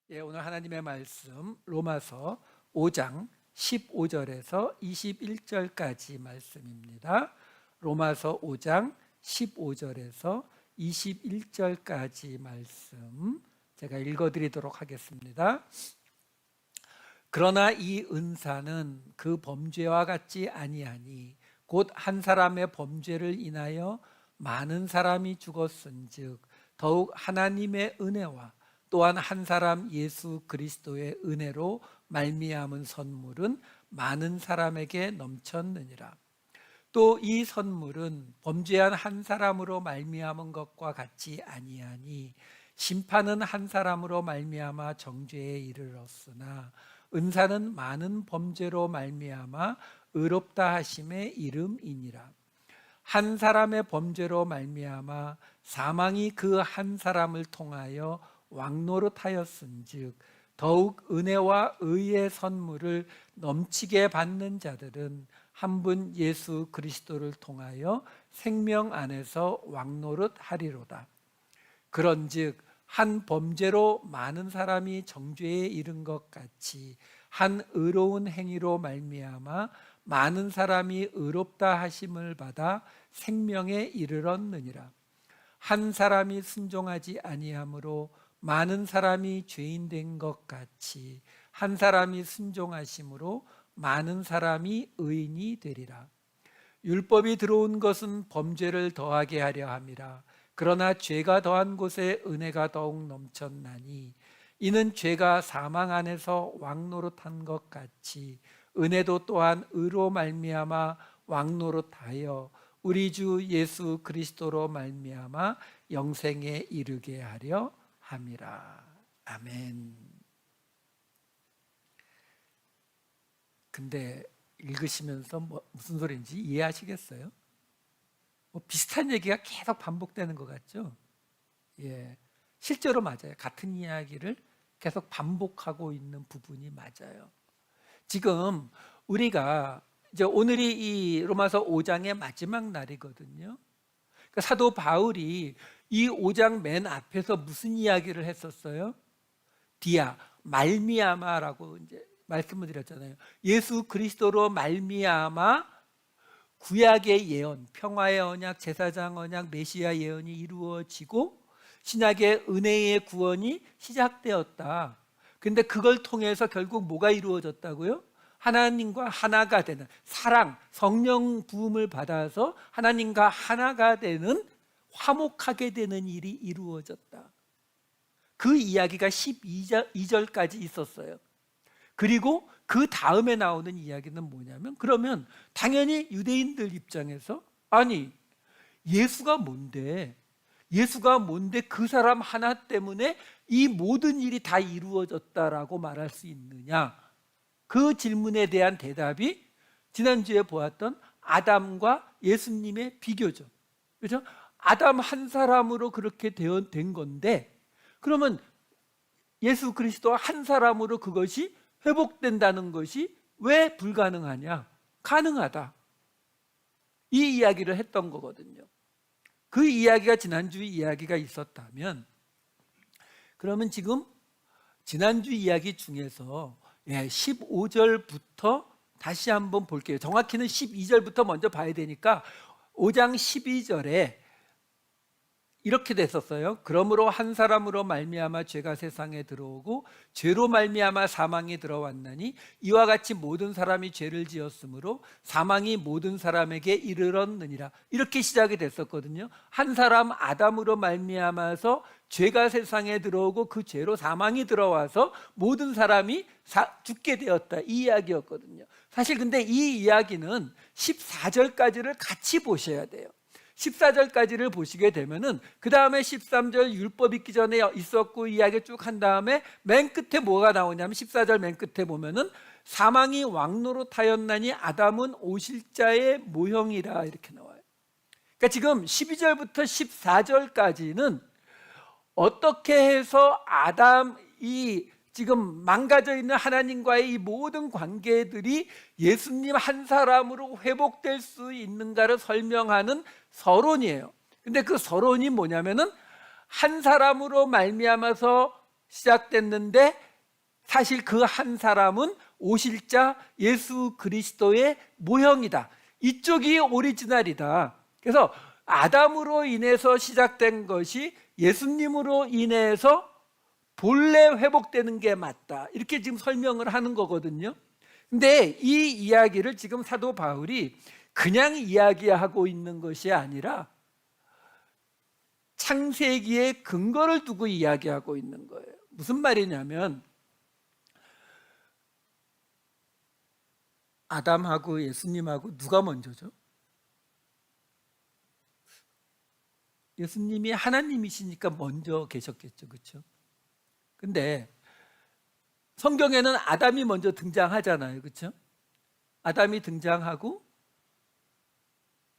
오늘 하나님의 말씀 로마서 5장 15절에서 21절까지 말씀입니다. 로마서 5장 15절에서 21절까지 말씀 제가 읽어드리도록 하겠습니다. 그러나 이 은사는 그 범죄와 같지 아니하니 곧 한 사람의 범죄를 인하여 많은 사람이 죽었은즉 더욱 하나님의 은혜와 또한 한 사람 예수 그리스도의 은혜로 말미암은 선물은 많은 사람에게 넘쳤느니라. 또 이 선물은 범죄한 한 사람으로 말미암은 것과 같지 아니하니 심판은 한 사람으로 말미암아 정죄에 이르렀으나 은사는 많은 범죄로 말미암아 의롭다 하심의 이름이니라. 한 사람의 범죄로 말미암아 사망이 그 한 사람을 통하여 왕노릇하였은즉 더욱 은혜와 의의 선물을 넘치게 받는 자들은 한 분 예수 그리스도를 통하여 생명 안에서 왕노릇하리로다. 그런즉 한 범죄로 많은 사람이 정죄에 이른 것 같이 한 의로운 행위로 말미암아 많은 사람이 의롭다 하심을 받아 생명에 이르렀느니라. 한 사람이 순종하지 아니하므로 많은 사람이 죄인 된 것 같이 한 사람이 순종하심으로 많은 사람이 의인이 되리라. 율법이 들어온 것은 범죄를 더하게 하려 함이라. 그러나 죄가 더한 곳에 은혜가 더욱 넘쳤나니 이는 죄가 사망 안에서 왕노릇한 것 같이 은혜도 또한 의로 말미암아 왕노릇하여 우리 주 예수 그리스도로 말미암아 영생에 이르게 하려 함이라. 아멘. 근데 읽으시면서 무슨 소리인지 이해하시겠어요? 비슷한 얘기가 계속 반복되는 것 같죠? 실제로 맞아요. 같은 이야기를 계속 반복하고 있는 부분이 맞아요. 지금 우리가 이제 오늘이 이 로마서 5장의 마지막 날이거든요. 그러니까 사도 바울이 이 5장 맨 앞에서 무슨 이야기를 했었어요? 디아, 말미암아라고 이제 말씀을 드렸잖아요. 예수 그리스도로 말미암아 구약의 예언, 평화의 언약, 제사장 언약, 메시아 예언이 이루어지고 신약의 은혜의 구원이 시작되었다. 근데 그걸 통해서 결국 뭐가 이루어졌다고요? 하나님과 하나가 되는 사랑, 성령 부음을 받아서 하나님과 하나가 되는 화목하게 되는 일이 이루어졌다. 그 이야기가 12절까지 있었어요. 그리고 그 다음에 나오는 이야기는 뭐냐면 그러면 당연히 유대인들 입장에서 아니 예수가 뭔데 그 사람 하나 때문에 이 모든 일이 다 이루어졌다라고 말할 수 있느냐? 그 질문에 대한 대답이 지난주에 보았던 아담과 예수님의 비교죠. 그렇죠? 아담 한 사람으로 그렇게 된 건데 그러면 예수 그리스도 한 사람으로 그것이 회복된다는 것이 왜 불가능하냐? 가능하다. 이 이야기를 했던 거거든요. 그 이야기가 지난주 이야기가 있었다면 그러면 지금 지난주 이야기 중에서 15절부터 다시 한번 볼게요. 정확히는 12절부터 먼저 봐야 되니까 5장 12절에 이렇게 됐었어요. 그러므로 한 사람으로 말미암아 죄가 세상에 들어오고 죄로 말미암아 사망이 들어왔나니 이와 같이 모든 사람이 죄를 지었으므로 사망이 모든 사람에게 이르렀느니라. 이렇게 시작이 됐었거든요. 한 사람 아담으로 말미암아서 죄가 세상에 들어오고 그 죄로 사망이 들어와서 모든 사람이 죽게 되었다. 이 이야기였거든요. 사실 근데 이 이야기는 14절까지를 같이 보셔야 돼요. 14절까지를 보시게 되면은 그 다음에 13절 율법 있기 전에 있었고 이야기 쭉 한 다음에 맨 끝에 뭐가 나오냐면 14절 맨 끝에 보면은 사망이 왕노릇하였나니 아담은 오실자의 모형이라 이렇게 나와요. 그러니까 지금 12절부터 14절까지는 어떻게 해서 아담이 지금 망가져 있는 하나님과의 이 모든 관계들이 예수님 한 사람으로 회복될 수 있는가를 설명하는 서론이에요. 근데 그 서론이 뭐냐면은 한 사람으로 말미암아서 시작됐는데 사실 그 한 사람은 오실 자 예수 그리스도의 모형이다. 이쪽이 오리지널이다. 그래서 아담으로 인해서 시작된 것이 예수님으로 인해서 본래 회복되는 게 맞다. 이렇게 지금 설명을 하는 거거든요. 근데 이 이야기를 지금 사도 바울이 그냥 이야기하고 있는 것이 아니라 창세기의 근거를 두고 이야기하고 있는 거예요. 무슨 말이냐면 아담하고 예수님하고 누가 먼저죠? 예수님이 하나님이시니까 먼저 계셨겠죠. 그렇죠? 근데 성경에는 아담이 먼저 등장하잖아요. 그렇죠? 아담이 등장하고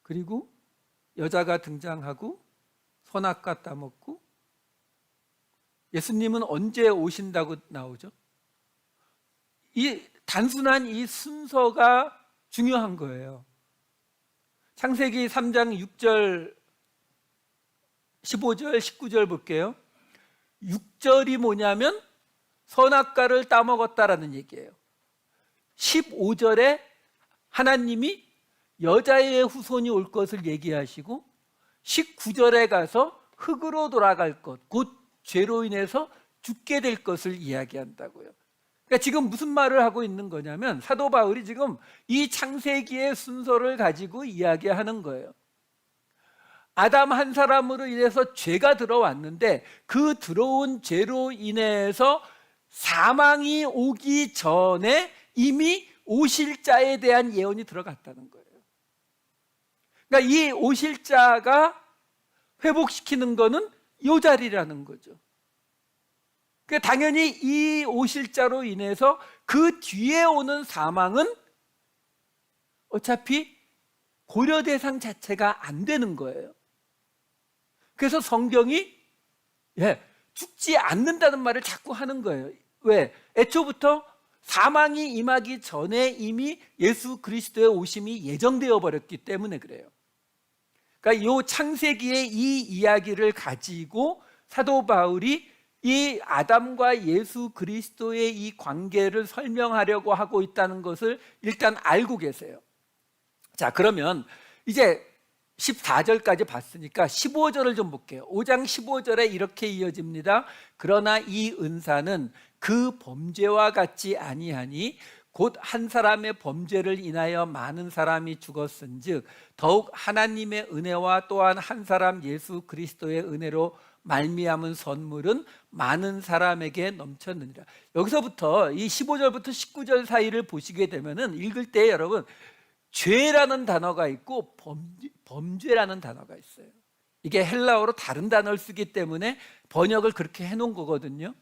그리고 여자가 등장하고 선악과 따먹고 예수님은 언제 오신다고 나오죠? 이 단순한 이 순서가 중요한 거예요. 창세기 3장 6절 15절 19절 볼게요. 6절이 뭐냐면 선악과를 따먹었다라는 얘기예요. 15절에 하나님이 여자의 후손이 올 것을 얘기하시고 19절에 가서 흙으로 돌아갈 것, 곧 죄로 인해서 죽게 될 것을 이야기한다고요. 그러니까 지금 무슨 말을 하고 있는 거냐면 사도 바울이 지금 이 창세기의 순서를 가지고 이야기하는 거예요. 아담 한 사람으로 인해서 죄가 들어왔는데 그 들어온 죄로 인해서 사망이 오기 전에 이미 오실 자에 대한 예언이 들어갔다는 거예요. 그러니까 이 오실 자가 회복시키는 거는 이 자리라는 거죠. 그러니까 당연히 이 오실 자로 인해서 그 뒤에 오는 사망은 어차피 고려 대상 자체가 안 되는 거예요. 그래서 성경이 죽지 않는다는 말을 자꾸 하는 거예요. 왜? 애초부터 사망이 임하기 전에 이미 예수 그리스도의 오심이 예정되어 버렸기 때문에 그래요. 그러니까 이 창세기의 이 이야기를 가지고 사도 바울이 이 아담과 예수 그리스도의 이 관계를 설명하려고 하고 있다는 것을 일단 알고 계세요. 자, 그러면 이제 14절까지 봤으니까 15절을 좀 볼게요. 5장 15절에 이렇게 이어집니다. 그러나 이 은사는 그 범죄와 같지 아니하니 곧 한 사람의 범죄를 인하여 많은 사람이 죽었은즉 더욱 하나님의 은혜와 또한 한 사람 예수 그리스도의 은혜로 말미암은 선물은 많은 사람에게 넘쳤느니라. 여기서부터 이 15절부터 19절 사이를 보시게 되면은 읽을 때 여러분 죄라는 단어가 있고 범죄라는 단어가 있어요. 이게 헬라어로 다른 단어를 쓰기 때문에 번역을 그렇게 해놓은 거거든요.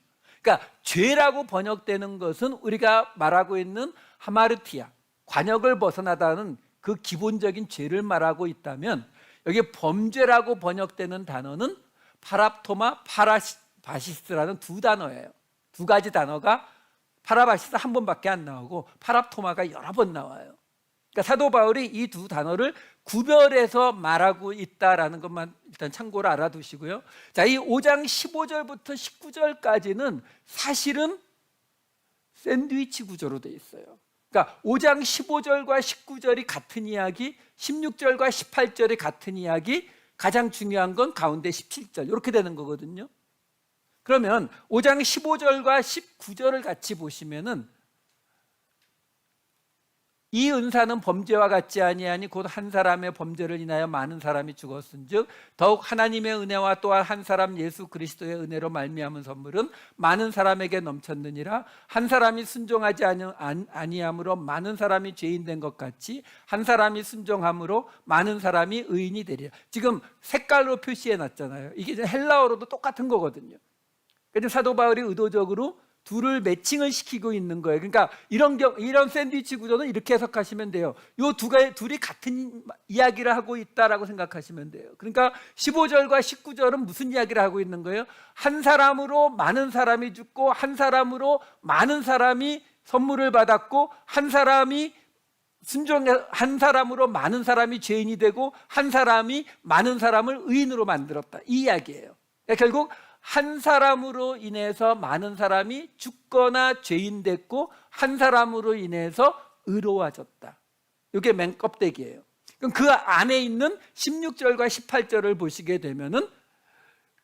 그러니까 죄라고 번역되는 것은 우리가 말하고 있는 하마르티아, 관역을 벗어나다는 그 기본적인 죄를 말하고 있다면 여기 범죄라고 번역되는 단어는 파랍토마, 파라바시스라는 두 단어예요. 두 가지 단어가 파라바시스 한 번밖에 안 나오고 파랍토마가 여러 번 나와요. 그러니까 사도 바울이 이 두 단어를 구별해서 말하고 있다라는 것만 일단 참고로 알아두시고요. 자, 이 5장 15절부터 19절까지는 사실은 샌드위치 구조로 돼 있어요. 그러니까 5장 15절과 19절이 같은 이야기, 16절과 18절이 같은 이야기, 가장 중요한 건 가운데 17절 이렇게 되는 거거든요. 그러면 5장 15절과 19절을 같이 보시면은 이 은사는 범죄와 같지 아니하니 곧 한 사람의 범죄를 인하여 많은 사람이 죽었은즉 더욱 하나님의 은혜와 또한 한 사람 예수 그리스도의 은혜로 말미암은 선물은 많은 사람에게 넘쳤느니라. 한 사람이 순종하지 아니함으로 많은 사람이 죄인 된 것 같이 한 사람이 순종함으로 많은 사람이 의인이 되리라. 지금 색깔로 표시해 놨잖아요. 이게 헬라어로도 똑같은 거거든요. 그래서 사도 바울이 의도적으로 둘을 매칭을 시키고 있는 거예요. 그러니까 이런 샌드위치 구조는 이렇게 해석하시면 돼요. 이 둘이 같은 이야기를 하고 있다라고 생각하시면 돼요. 그러니까 15절과 19절은 무슨 이야기를 하고 있는 거예요? 한 사람으로 많은 사람이 죽고 한 사람으로 많은 사람이 선물을 받았고 한 사람으로 많은 사람이 죄인이 되고 한 사람이 많은 사람을 의인으로 만들었다. 이 이야기예요. 그러니까 결국 한 사람으로 인해서 많은 사람이 죽거나 죄인 됐고 한 사람으로 인해서 의로워졌다. 이게 맨 껍데기예요. 그럼 그 안에 있는 16절과 18절을 보시게 되면은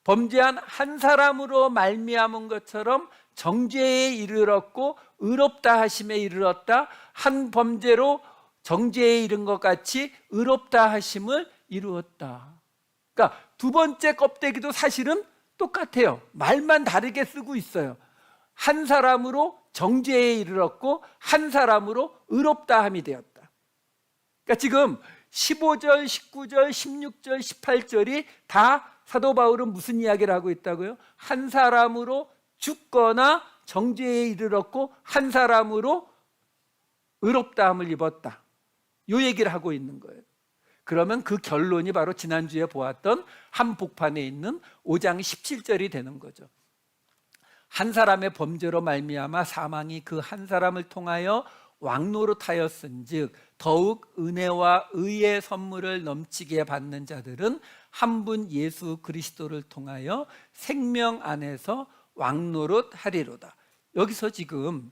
범죄한 한 사람으로 말미암은 것처럼 정죄에 이르렀고 의롭다 하심에 이르렀다. 한 범죄로 정죄에 이른 것 같이 의롭다 하심을 이루었다. 그러니까 두 번째 껍데기도 사실은 똑같아요. 말만 다르게 쓰고 있어요. 한 사람으로 정죄에 이르렀고 한 사람으로 의롭다 함이 되었다. 그러니까 지금 15절, 19절, 16절, 18절이 다 사도 바울은 무슨 이야기를 하고 있다고요? 한 사람으로 죽거나 정죄에 이르렀고 한 사람으로 의롭다함을 입었다. 이 얘기를 하고 있는 거예요. 그러면 그 결론이 바로 지난주에 보았던 한복판에 있는 5장 17절이 되는 거죠. 한 사람의 범죄로 말미암아 사망이 그 한 사람을 통하여 왕노릇하였은즉 더욱 은혜와 의의 선물을 넘치게 받는 자들은 한 분 예수 그리스도를 통하여 생명 안에서 왕노릇하리로다. 여기서 지금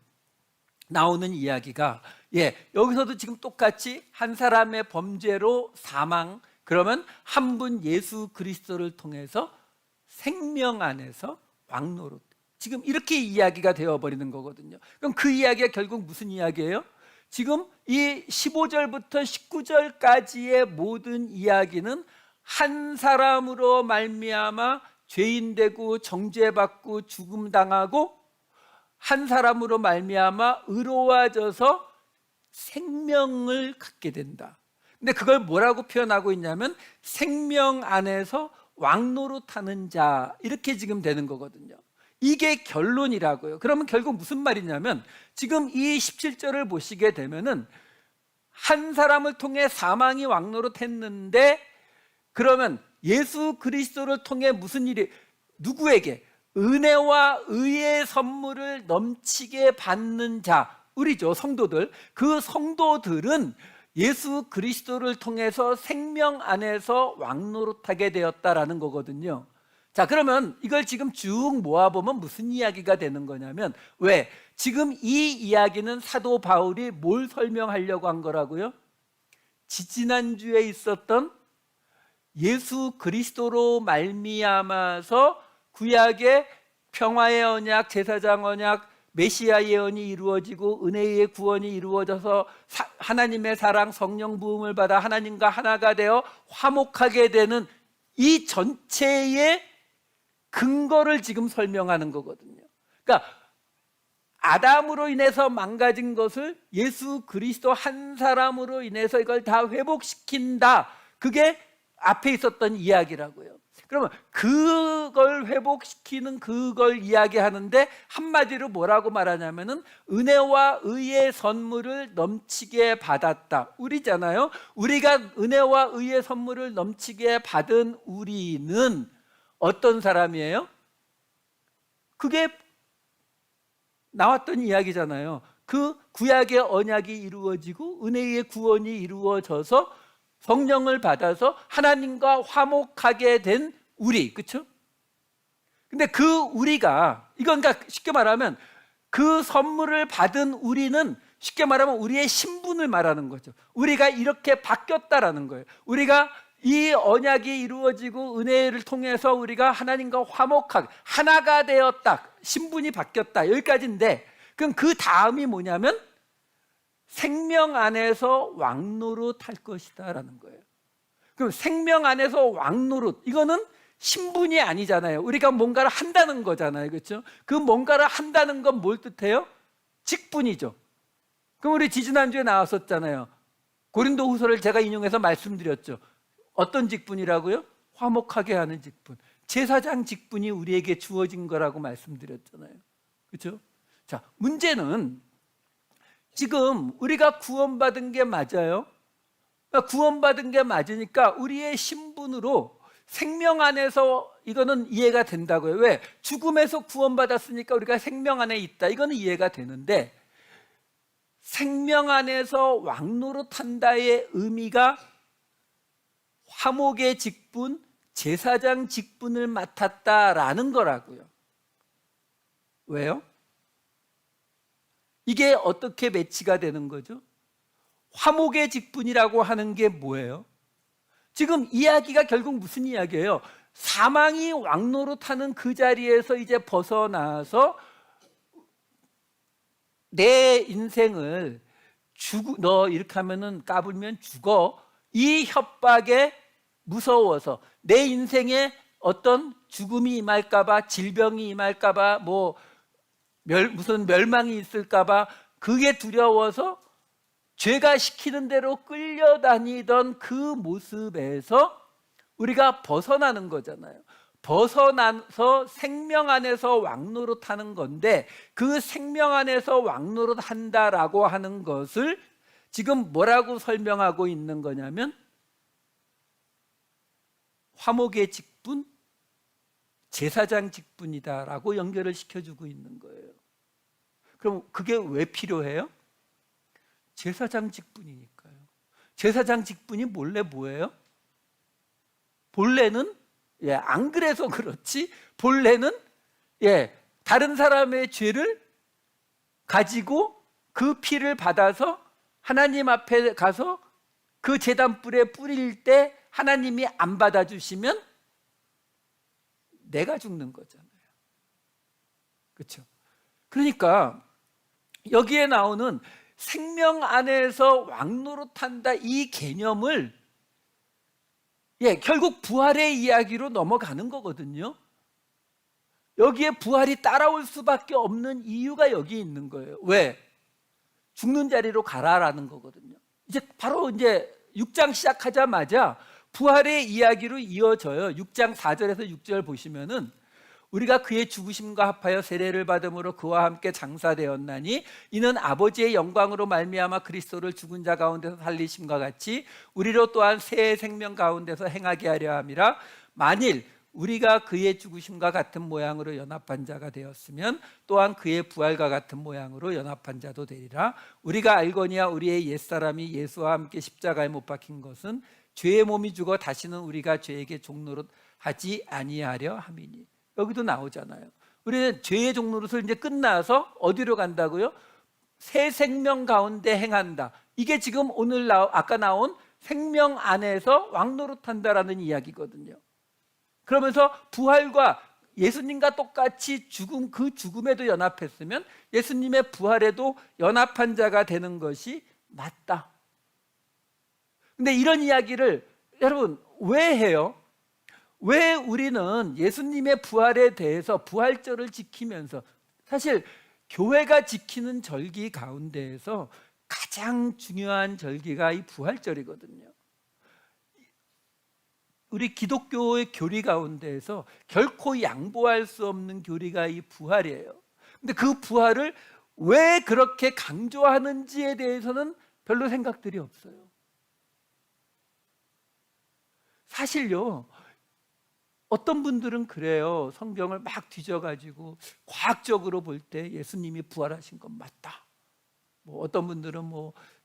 나오는 이야기가 여기서도 지금 똑같이 한 사람의 범죄로 사망, 그러면 한 분 예수 그리스도를 통해서 생명 안에서 왕노릇, 지금 이렇게 이야기가 되어버리는 거거든요. 그럼 그 이야기가 결국 무슨 이야기예요? 지금 이 15절부터 19절까지의 모든 이야기는 한 사람으로 말미암아 죄인 되고 정죄받고 죽음 당하고 한 사람으로 말미암아 의로워져서 생명을 갖게 된다. 근데 그걸 뭐라고 표현하고 있냐면 생명 안에서 왕노릇하는 자, 이렇게 지금 되는 거거든요. 이게 결론이라고요. 그러면 결국 무슨 말이냐면 지금 이 17절을 보시게 되면은 한 사람을 통해 사망이 왕노릇했는데 그러면 예수 그리스도를 통해 무슨 일이, 누구에게? 은혜와 의의 선물을 넘치게 받는 자, 우리죠, 성도들. 그 성도들은 예수 그리스도를 통해서 생명 안에서 왕노릇하게 되었다라는 거거든요. 자, 그러면 이걸 지금 쭉 모아보면 무슨 이야기가 되는 거냐면, 왜? 지금 이 이야기는 사도 바울이 뭘 설명하려고 한 거라고요? 지지난주에 있었던 예수 그리스도로 말미암아서 구약의 평화의 언약, 제사장 언약, 메시아 예언이 이루어지고 은혜의 구원이 이루어져서 하나님의 사랑, 성령 부음을 받아 하나님과 하나가 되어 화목하게 되는 이 전체의 근거를 지금 설명하는 거거든요. 그러니까 아담으로 인해서 망가진 것을 예수 그리스도 한 사람으로 인해서 이걸 다 회복시킨다. 그게 앞에 있었던 이야기라고요. 그러면 그걸 회복시키는 그걸 이야기하는데 한마디로 뭐라고 말하냐면은 은혜와 의의 선물을 넘치게 받았다. 우리잖아요. 우리가 은혜와 의의 선물을 넘치게 받은 우리는 어떤 사람이에요? 그게 나왔던 이야기잖아요. 그 구약의 언약이 이루어지고 은혜의 구원이 이루어져서 성령을 받아서 하나님과 화목하게 된 우리, 그렇죠? 근데 그 우리가, 이건 그러니까 쉽게 말하면 그 선물을 받은 우리는 쉽게 말하면 우리의 신분을 말하는 거죠. 우리가 이렇게 바뀌었다라는 거예요. 우리가 이 언약이 이루어지고 은혜를 통해서 우리가 하나님과 화목하게 하나가 되었다, 신분이 바뀌었다, 여기까지인데, 그럼 그 다음이 뭐냐면 생명 안에서 왕노릇할 것이다 라는 거예요. 그럼 생명 안에서 왕노릇, 이거는 신분이 아니잖아요. 우리가 뭔가를 한다는 거잖아요, 그렇죠? 그 뭔가를 한다는 건 뭘 뜻해요? 직분이죠. 그럼 우리 지지난주에 나왔었잖아요. 고린도 후서를 제가 인용해서 말씀드렸죠. 어떤 직분이라고요? 화목하게 하는 직분. 제사장 직분이 우리에게 주어진 거라고 말씀드렸잖아요, 그렇죠? 자, 문제는 지금 우리가 구원받은 게 맞아요. 구원받은 게 맞으니까 우리의 신분으로 생명 안에서 이거는 이해가 된다고요. 왜? 죽음에서 구원받았으니까 우리가 생명 안에 있다, 이거는 이해가 되는데 생명 안에서 왕노릇한다의 의미가 화목의 직분, 제사장 직분을 맡았다라는 거라고요. 왜요? 이게 어떻게 매치가 되는 거죠? 화목의 직분이라고 하는 게 뭐예요? 지금 이야기가 결국 무슨 이야기예요? 사망이 왕노릇하는 그 자리에서 이제 벗어나서 내 인생을 너 이렇게 하면은 까불면 죽어, 이 협박에 무서워서 내 인생에 어떤 죽음이 임할까봐, 질병이 임할까봐, 무슨 멸망이 있을까봐 그게 두려워서 죄가 시키는 대로 끌려다니던 그 모습에서 우리가 벗어나는 거잖아요. 벗어나서 생명 안에서 왕노릇하는 건데, 그 생명 안에서 왕노릇한다라고 하는 것을 지금 뭐라고 설명하고 있는 거냐면 화목의 직분, 제사장 직분이다라고 연결을 시켜주고 있는 거예요. 그럼 그게 왜 필요해요? 제사장 직분이니까요. 제사장 직분이 본래 뭐예요? 본래는 안 그래서 그렇지, 본래는 다른 사람의 죄를 가지고 그 피를 받아서 하나님 앞에 가서 그 제단불에 뿌릴 때 하나님이 안 받아주시면 내가 죽는 거잖아요. 그렇죠? 그러니까 여기에 나오는 생명 안에서 왕노릇한다, 이 개념을 결국 부활의 이야기로 넘어가는 거거든요. 여기에 부활이 따라올 수밖에 없는 이유가 여기 있는 거예요. 왜? 죽는 자리로 가라라는 거거든요. 이제 바로 이제 6장 시작하자마자 부활의 이야기로 이어져요. 6장 4절에서 6절 보시면은 우리가 그의 죽으심과 합하여 세례를 받음으로 그와 함께 장사되었나니 이는 아버지의 영광으로 말미암아 그리스도를 죽은 자 가운데서 살리심과 같이 우리로 또한 새 생명 가운데서 행하게 하려 함이라. 만일 우리가 그의 죽으심과 같은 모양으로 연합한 자가 되었으면 또한 그의 부활과 같은 모양으로 연합한 자도 되리라. 우리가 알거니와 우리의 옛사람이 예수와 함께 십자가에 못 박힌 것은 죄의 몸이 죽어 다시는 우리가 죄에게 종노릇하지 아니하려 함이니. 여기도 나오잖아요. 우리는 죄의 종노릇을 이제 끝나서 어디로 간다고요? 새 생명 가운데 행한다. 이게 지금 오늘 아까 나온 생명 안에서 왕노릇한다라는 이야기거든요. 그러면서 부활과 예수님과 똑같이 죽음, 그 죽음에도 연합했으면 예수님의 부활에도 연합한 자가 되는 것이 맞다. 근데 이런 이야기를 여러분 왜 해요? 왜 우리는 예수님의 부활에 대해서 부활절을 지키면서, 사실 교회가 지키는 절기 가운데에서 가장 중요한 절기가 이 부활절이거든요. 우리 기독교의 교리 가운데에서 결코 양보할 수 없는 교리가 이 부활이에요. 근데 그 부활을 왜 그렇게 강조하는지에 대해서는 별로 생각들이 없어요. 사실요, 어떤 분들은 그래요. 성경을 막 뒤져가지고 과학적으로 볼 때 예수님이 부활하신 건 맞다. 어떤 분들은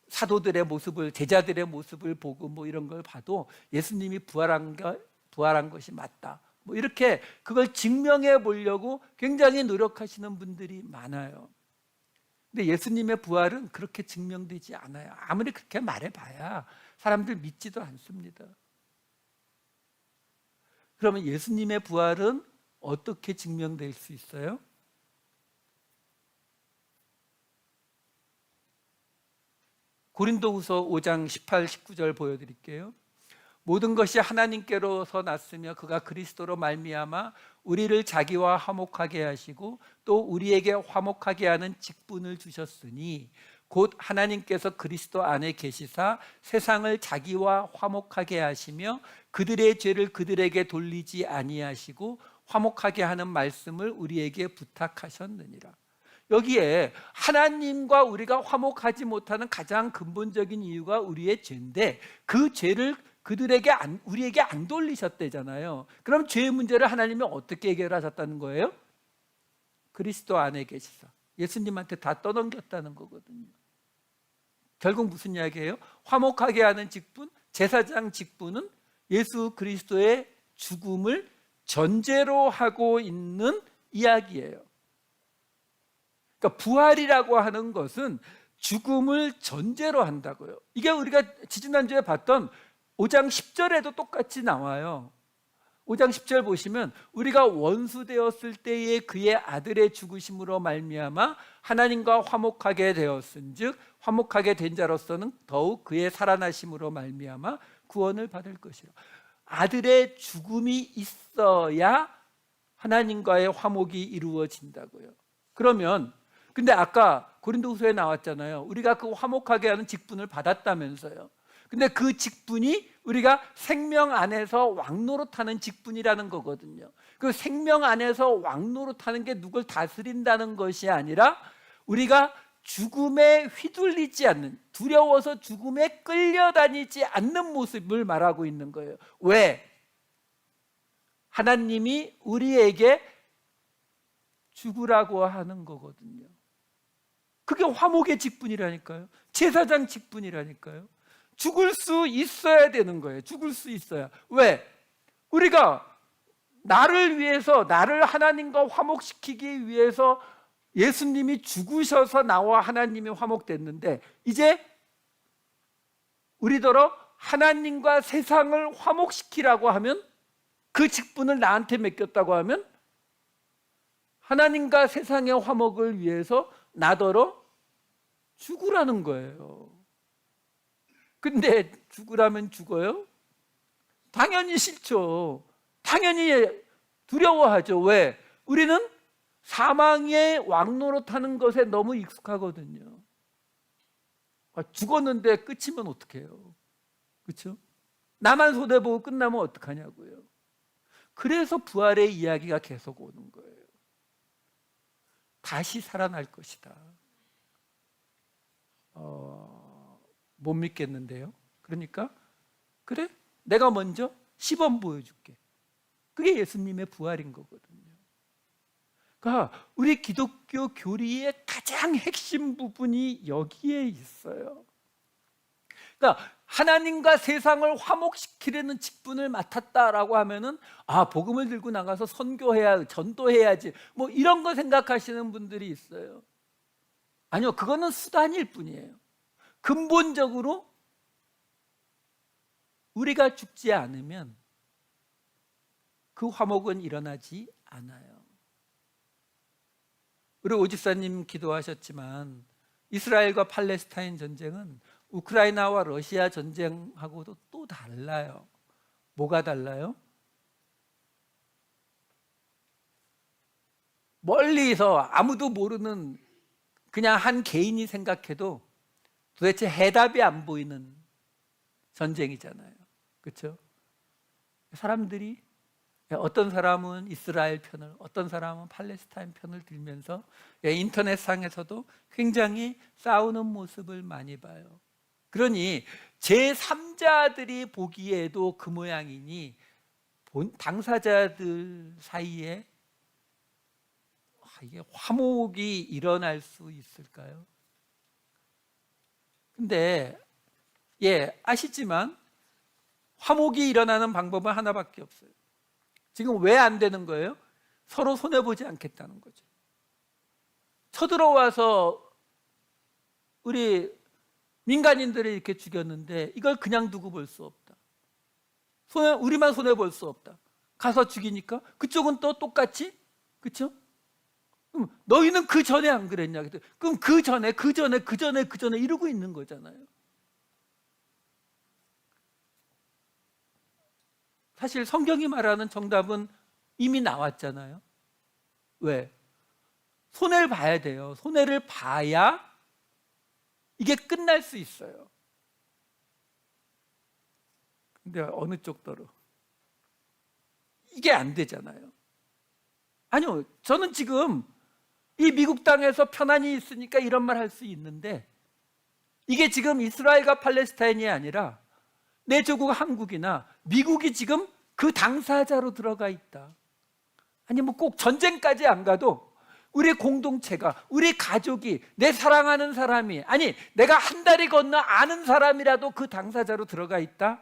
사도들의 모습을, 제자들의 모습을 보고 이런 걸 봐도 예수님이 부활한 것이 맞다. 이렇게 그걸 증명해 보려고 굉장히 노력하시는 분들이 많아요. 근데 예수님의 부활은 그렇게 증명되지 않아요. 아무리 그렇게 말해봐야 사람들 믿지도 않습니다. 그러면 예수님의 부활은 어떻게 증명될 수 있어요? 고린도후서 5장 18, 19절 보여드릴게요. 모든 것이 하나님께로서 났으며 그가 그리스도로 말미암아 우리를 자기와 화목하게 하시고 또 우리에게 화목하게 하는 직분을 주셨으니 곧 하나님께서 그리스도 안에 계시사 세상을 자기와 화목하게 하시며 그들의 죄를 그들에게 돌리지 아니하시고 화목하게 하는 말씀을 우리에게 부탁하셨느니라. 여기에 하나님과 우리가 화목하지 못하는 가장 근본적인 이유가 우리의 죄인데 그 죄를 우리에게 안 돌리셨대잖아요. 그럼 죄의 문제를 하나님이 어떻게 해결하셨다는 거예요? 그리스도 안에 계시사 예수님한테 다 떠넘겼다는 거거든요. 결국 무슨 이야기예요? 화목하게 하는 직분, 제사장 직분은 예수 그리스도의 죽음을 전제로 하고 있는 이야기예요. 그러니까 부활이라고 하는 것은 죽음을 전제로 한다고요. 이게 우리가 지지난주에 봤던 5장 10절에도 똑같이 나와요. 5장 10절 보시면 우리가 원수 되었을 때에 그의 아들의 죽으심으로 말미암아 하나님과 화목하게 되었은즉 화목하게 된 자로서는 더욱 그의 살아나심으로 말미암아 구원을 받을 것이라. 아들의 죽음이 있어야 하나님과의 화목이 이루어진다고요. 그러면 근데 아까 고린도후서에 나왔잖아요. 우리가 그 화목하게 하는 직분을 받았다면서요. 근데 그 직분이 우리가 생명 안에서 왕노릇하는 직분이라는 거거든요. 그 생명 안에서 왕노릇하는 게 누굴 다스린다는 것이 아니라 우리가 죽음에 휘둘리지 않는, 두려워서 죽음에 끌려다니지 않는 모습을 말하고 있는 거예요. 왜? 하나님이 우리에게 죽으라고 하는 거거든요. 그게 화목의 직분이라니까요. 제사장 직분이라니까요. 죽을 수 있어야 되는 거예요. 죽을 수 있어야. 왜? 우리가 나를 위해서, 나를 하나님과 화목시키기 위해서 예수님이 죽으셔서 나와 하나님이 화목됐는데 이제 우리더러 하나님과 세상을 화목시키라고 하면, 그 직분을 나한테 맡겼다고 하면 하나님과 세상의 화목을 위해서 나더러 죽으라는 거예요. 근데 죽으라면 죽어요? 당연히 싫죠. 당연히 두려워하죠. 왜? 우리는 사망의 왕노릇하는 것에 너무 익숙하거든요. 죽었는데 끝이면 어떡해요? 그렇죠? 나만 손해보고 끝나면 어떡하냐고요. 그래서 부활의 이야기가 계속 오는 거예요. 다시 살아날 것이다. 못 믿겠는데요. 그러니까 그래? 내가 먼저 시범 보여줄게. 그게 예수님의 부활인 거거든요. 그러니까 우리 기독교 교리의 가장 핵심 부분이 여기에 있어요. 그러니까 하나님과 세상을 화목시키려는 직분을 맡았다라고 하면은 복음을 들고 나가서 선교해야, 전도해야지, 뭐 이런 거 생각하시는 분들이 있어요. 아니요, 그거는 수단일 뿐이에요. 근본적으로 우리가 죽지 않으면 그 화목은 일어나지 않아요. 우리 오집사님 기도하셨지만 이스라엘과 팔레스타인 전쟁은 우크라이나와 러시아 전쟁하고도 또 달라요. 뭐가 달라요? 멀리서 아무도 모르는 그냥 한 개인이 생각해도 도대체 해답이 안 보이는 전쟁이잖아요. 그렇죠? 사람들이, 어떤 사람은 이스라엘 편을, 어떤 사람은 팔레스타인 편을 들면서 인터넷상에서도 굉장히 싸우는 모습을 많이 봐요. 그러니 제3자들이 보기에도 그 모양이니 당사자들 사이에 이게 화목이 일어날 수 있을까요? 근데 아시지만 화목이 일어나는 방법은 하나밖에 없어요. 지금 왜 안 되는 거예요? 서로 손해보지 않겠다는 거죠. 쳐들어와서 우리 민간인들을 이렇게 죽였는데 이걸 그냥 두고 볼 수 없다. 우리만 손해볼 수 없다. 가서 죽이니까 그쪽은 또 똑같이, 그렇죠? 너희는 그 전에 안 그랬냐? 그럼 그 전에 이러고 있는 거잖아요. 사실 성경이 말하는 정답은 이미 나왔잖아요. 왜? 손해를 봐야 돼요. 손해를 봐야 이게 끝날 수 있어요. 근데 어느 쪽더러 이게 안 되잖아요. 아니요, 저는 지금 이 미국 땅에서 편안히 있으니까 이런 말 할 수 있는데, 이게 지금 이스라엘과 팔레스타인이 아니라 내 조국 한국이나 미국이 지금 그 당사자로 들어가 있다. 아니 뭐 꼭 전쟁까지 안 가도 우리 공동체가, 우리 가족이, 내 사랑하는 사람이, 아니 내가 한 다리 건너 아는 사람이라도 그 당사자로 들어가 있다.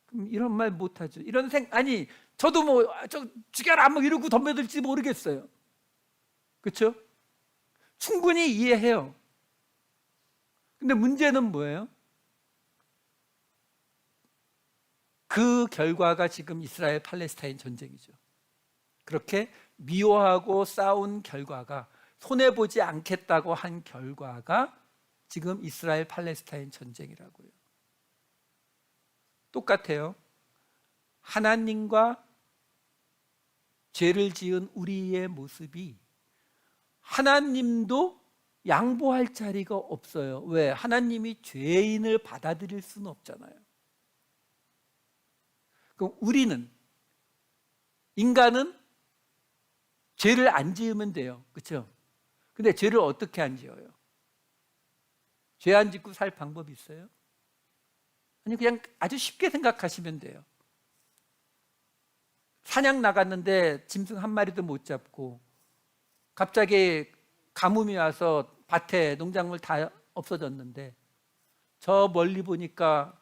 그럼 이런 말 못하죠. 아니 저도 뭐 저 죽여라 뭐 이러고 덤벼들지 모르겠어요. 그렇죠? 충분히 이해해요. 근데 문제는 뭐예요? 그 결과가 지금 이스라엘 팔레스타인 전쟁이죠. 그렇게 미워하고 싸운 결과가, 손해보지 않겠다고 한 결과가 지금 이스라엘 팔레스타인 전쟁이라고요. 똑같아요. 하나님과 죄를 지은 우리의 모습이 하나님도 양보할 자리가 없어요. 왜? 하나님이 죄인을 받아들일 수는 없잖아요. 그럼 우리는, 인간은 죄를 안 지으면 돼요. 그렇죠? 근데 죄를 어떻게 안 지어요? 죄 안 짓고 살 방법이 있어요? 아니, 그냥 아주 쉽게 생각하시면 돼요. 사냥 나갔는데 짐승 한 마리도 못 잡고 갑자기 가뭄이 와서 밭에 농작물 다 없어졌는데, 저 멀리 보니까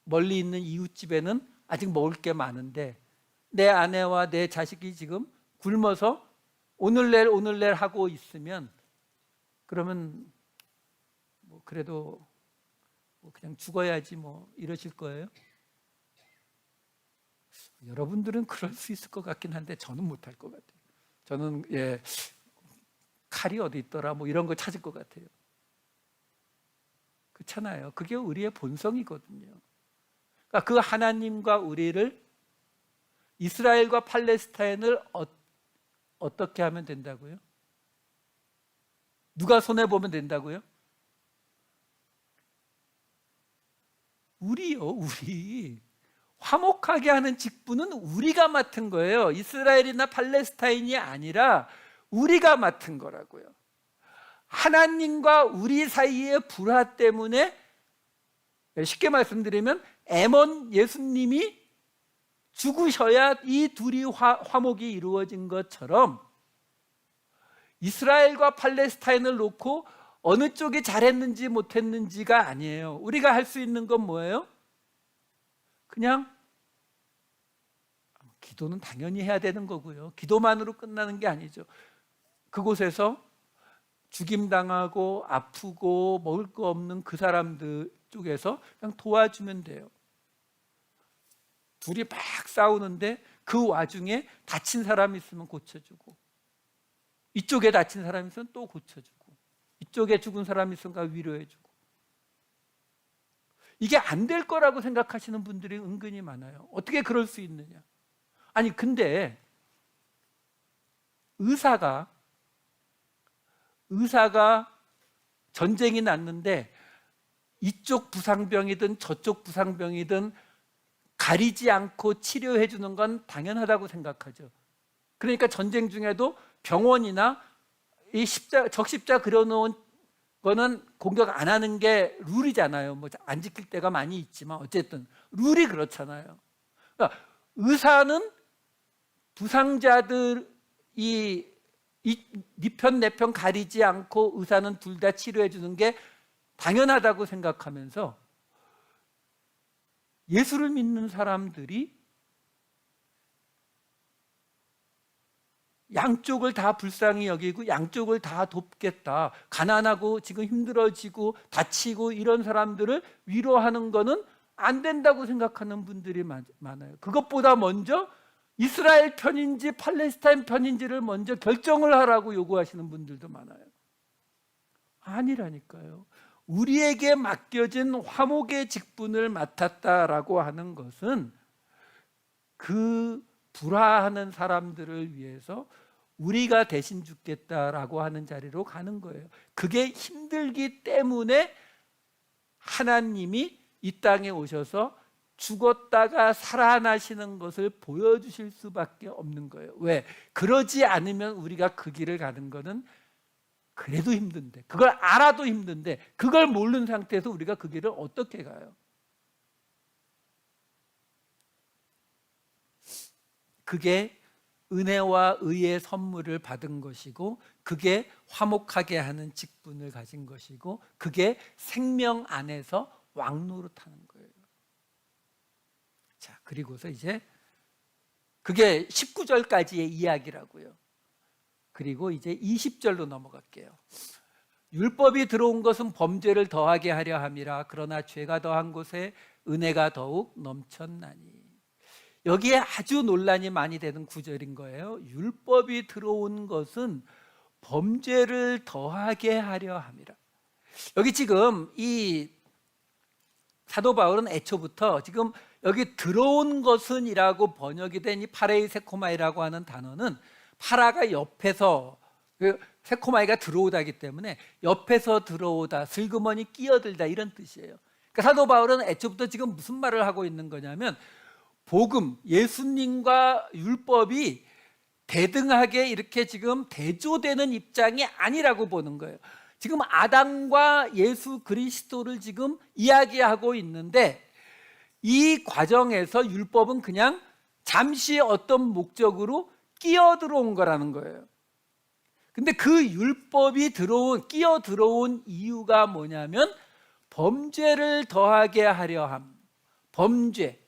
멀리 있는 이웃집에는 아직 먹을 게 많은데 내 아내와 내 자식이 지금 굶어서 오늘낼 하고 있으면, 그러면 뭐 그래도 뭐 그냥 죽어야지 뭐 이러실 거예요? 여러분들은 그럴 수 있을 것 같긴 한데 저는 못할 것 같아요. 저는 칼이 어디 있더라 뭐 이런 거 찾을 것 같아요. 그렇잖아요. 그게 우리의 본성이거든요. 그러니까 그 하나님과 우리를, 이스라엘과 팔레스타인을 어떻게 하면 된다고요? 누가 손해보면 된다고요? 우리요, 우리. 화목하게 하는 직분은 우리가 맡은 거예요. 이스라엘이나 팔레스타인이 아니라 우리가 맡은 거라고요. 하나님과 우리 사이의 불화 때문에, 쉽게 말씀드리면 엠원 예수님이 죽으셔야 이 둘이 화목이 이루어진 것처럼, 이스라엘과 팔레스타인을 놓고 어느 쪽이 잘했는지 못했는지가 아니에요. 우리가 할 수 있는 건 뭐예요? 그냥 기도는 당연히 해야 되는 거고요. 기도만으로 끝나는 게 아니죠. 그곳에서 죽임당하고 아프고 먹을 거 없는 그 사람들 쪽에서 그냥 도와주면 돼요. 둘이 막 싸우는데 그 와중에 다친 사람이 있으면 고쳐주고, 이쪽에 다친 사람이 있으면 또 고쳐주고, 이쪽에 죽은 사람이 있으면 위로해주고. 이게 안 될 거라고 생각하시는 분들이 은근히 많아요. 어떻게 그럴 수 있느냐? 아니 근데 의사가 전쟁이 났는데 이쪽 부상병이든 저쪽 부상병이든 가리지 않고 치료해 주는 건 당연하다고 생각하죠. 그러니까 전쟁 중에도 병원이나 이 적십자 그려놓은 거는 공격 안 하는 게 룰이잖아요. 뭐 안 지킬 때가 많이 있지만 어쨌든 룰이 그렇잖아요. 그러니까 의사는 부상자들이 네 편 내 편 가리지 않고 의사는 둘 다 치료해 주는 게 당연하다고 생각하면서, 예수를 믿는 사람들이 양쪽을 다 불쌍히 여기고 양쪽을 다 돕겠다, 가난하고 지금 힘들어지고 다치고 이런 사람들을 위로하는 거는 안 된다고 생각하는 분들이 많아요. 그것보다 먼저 이스라엘 편인지 팔레스타인 편인지를 먼저 결정을 하라고 요구하시는 분들도 많아요. 아니라니까요. 우리에게 맡겨진 화목의 직분을 맡았다라고 하는 것은 그 불화하는 사람들을 위해서 우리가 대신 죽겠다라고 하는 자리로 가는 거예요. 그게 힘들기 때문에 하나님이 이 땅에 오셔서 죽었다가 살아나시는 것을 보여주실 수밖에 없는 거예요. 왜? 그러지 않으면 우리가 그 길을 가는 거는 그래도 힘든데, 그걸 알아도 힘든데, 그걸 모르는 상태에서 우리가 그 길을 어떻게 가요? 그게 은혜와 의의 선물을 받은 것이고, 그게 화목하게 하는 직분을 가진 것이고, 그게 생명 안에서 왕노릇하는 거예요. 자, 그리고서 이제 그게 19절까지의 이야기라고요. 그리고 이제 20절로 넘어갈게요. 율법이 들어온 것은 범죄를 더하게 하려 함이라. 그러나 죄가 더한 곳에 은혜가 더욱 넘쳤나니. 여기에 아주 논란이 많이 되는 구절인 거예요. 율법이 들어온 것은 범죄를 더하게 하려 함이라. 여기 지금 이 사도 바울은 애초부터 지금 여기 들어온 것은 이라고 번역이 된 이 파레이세코마이라고 하는 단어는 파라가 옆에서, 세코마이가 들어오다기 때문에 옆에서 들어오다, 슬그머니 끼어들다 이런 뜻이에요. 그러니까 사도 바울은 애초부터 지금 무슨 말을 하고 있는 거냐면 복음, 예수님과 율법이 대등하게 이렇게 지금 대조되는 입장이 아니라고 보는 거예요. 지금 아담과 예수 그리스도를 지금 이야기하고 있는데 이 과정에서 율법은 그냥 잠시 어떤 목적으로 끼어 들어온 거라는 거예요. 근데 그 율법이 끼어 들어온 이유가 뭐냐면 범죄를 더하게 하려 함. 범죄.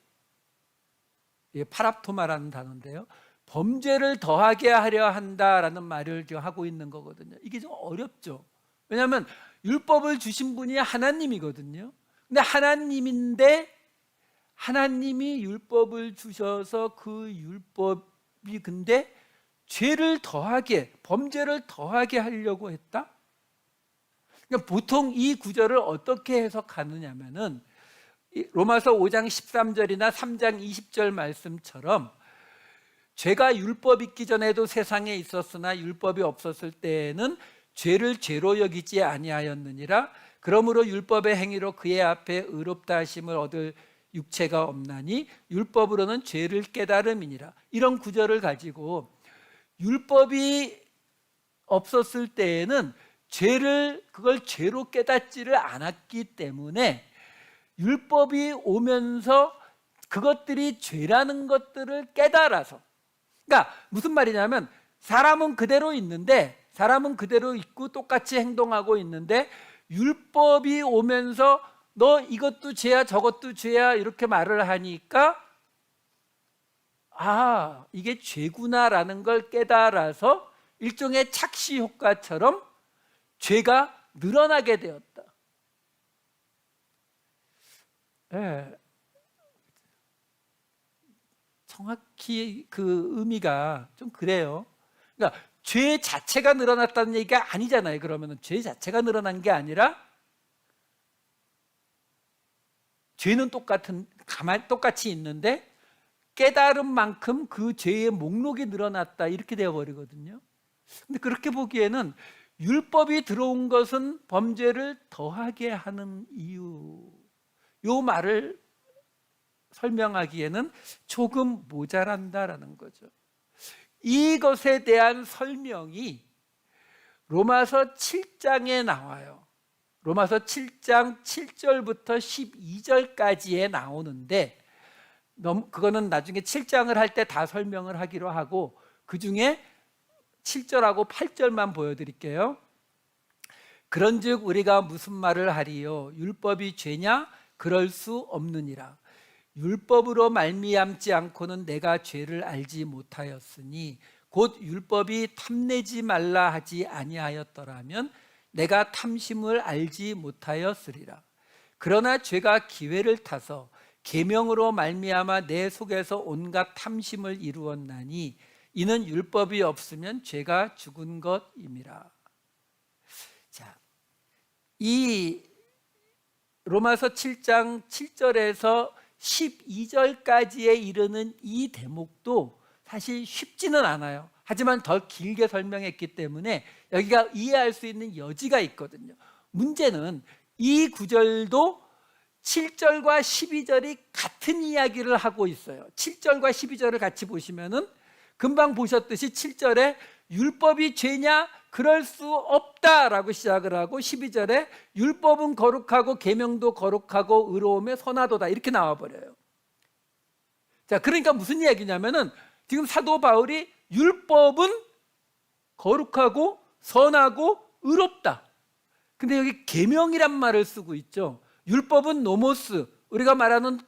파랍토마라는 단어인데요. 범죄를 더하게 하려 한다라는 말을 하고 있는 거거든요. 이게 좀 어렵죠. 왜냐하면 율법을 주신 분이 하나님이거든요. 근데 하나님이 율법을 주셔서 그 율법이 근데 죄를 더하게, 범죄를 더하게 하려고 했다? 그러니까 보통 이 구절을 어떻게 해석하느냐면은 로마서 5장 13절이나 3장 20절 말씀처럼 죄가 율법 있기 전에도 세상에 있었으나 율법이 없었을 때에는 죄를 죄로 여기지 아니하였느니라. 그러므로 율법의 행위로 그의 앞에 의롭다 하심을 얻을 육체가 없나니 율법으로는 죄를 깨달음이니라. 이런 구절을 가지고 율법이 없었을 때에는 그걸 죄로 깨닫지를 않았기 때문에 율법이 오면서 그것들이 죄라는 것들을 깨달아서, 그러니까 무슨 말이냐면 사람은 그대로 있고 똑같이 행동하고 있는데 율법이 오면서 너 이것도 죄야 저것도 죄야 이렇게 말을 하니까 이게 죄구나라는 걸 깨달아서 일종의 착시 효과처럼 죄가 늘어나게 되었다. 정확히 그 의미가 좀 그래요. 그러니까 죄 자체가 늘어났다는 얘기가 아니잖아요. 그러면은 죄 자체가 늘어난 게 아니라 죄는 똑같이 있는데 깨달은 만큼 그 죄의 목록이 늘어났다 이렇게 되어버리거든요. 근데 그렇게 보기에는 율법이 들어온 것은 범죄를 더하게 하는 이유, 요 말을 설명하기에는 조금 모자란다라는 거죠. 이것에 대한 설명이 로마서 7장에 나와요. 로마서 7장 7절부터 12절까지에 나오는데 그거는 나중에 7장을 할 때 다 설명을 하기로 하고 그 중에 7절하고 8절만 보여드릴게요. 그런즉 우리가 무슨 말을 하리요? 율법이 죄냐? 그럴 수 없느니라. 율법으로 말미암지 않고는 내가 죄를 알지 못하였으니 곧 율법이 탐내지 말라 하지 아니하였더라면 내가 탐심을 알지 못하였으리라. 그러나 죄가 기회를 타서 계명으로 말미암아 내 속에서 온갖 탐심을 이루었나니 이는 율법이 없으면 죄가 죽은 것임이라. 자, 이 로마서 7장 7절에서 12절까지에 이르는 이 대목도 사실 쉽지는 않아요. 하지만 더 길게 설명했기 때문에 여기가 이해할 수 있는 여지가 있거든요. 문제는 이 구절도 7절과 12절이 같은 이야기를 하고 있어요. 7절과 12절을 같이 보시면은 금방 보셨듯이 7절에 율법이 죄냐? 그럴 수 없다라고 시작을 하고 12절에 율법은 거룩하고 계명도 거룩하고 의로움에 선하도다 이렇게 나와버려요. 자, 그러니까 무슨 이야기냐면은 지금 사도 바울이 율법은 거룩하고 선하고 의롭다. 근데 여기 계명이란 말을 쓰고 있죠. 율법은 노모스, 우리가 말하는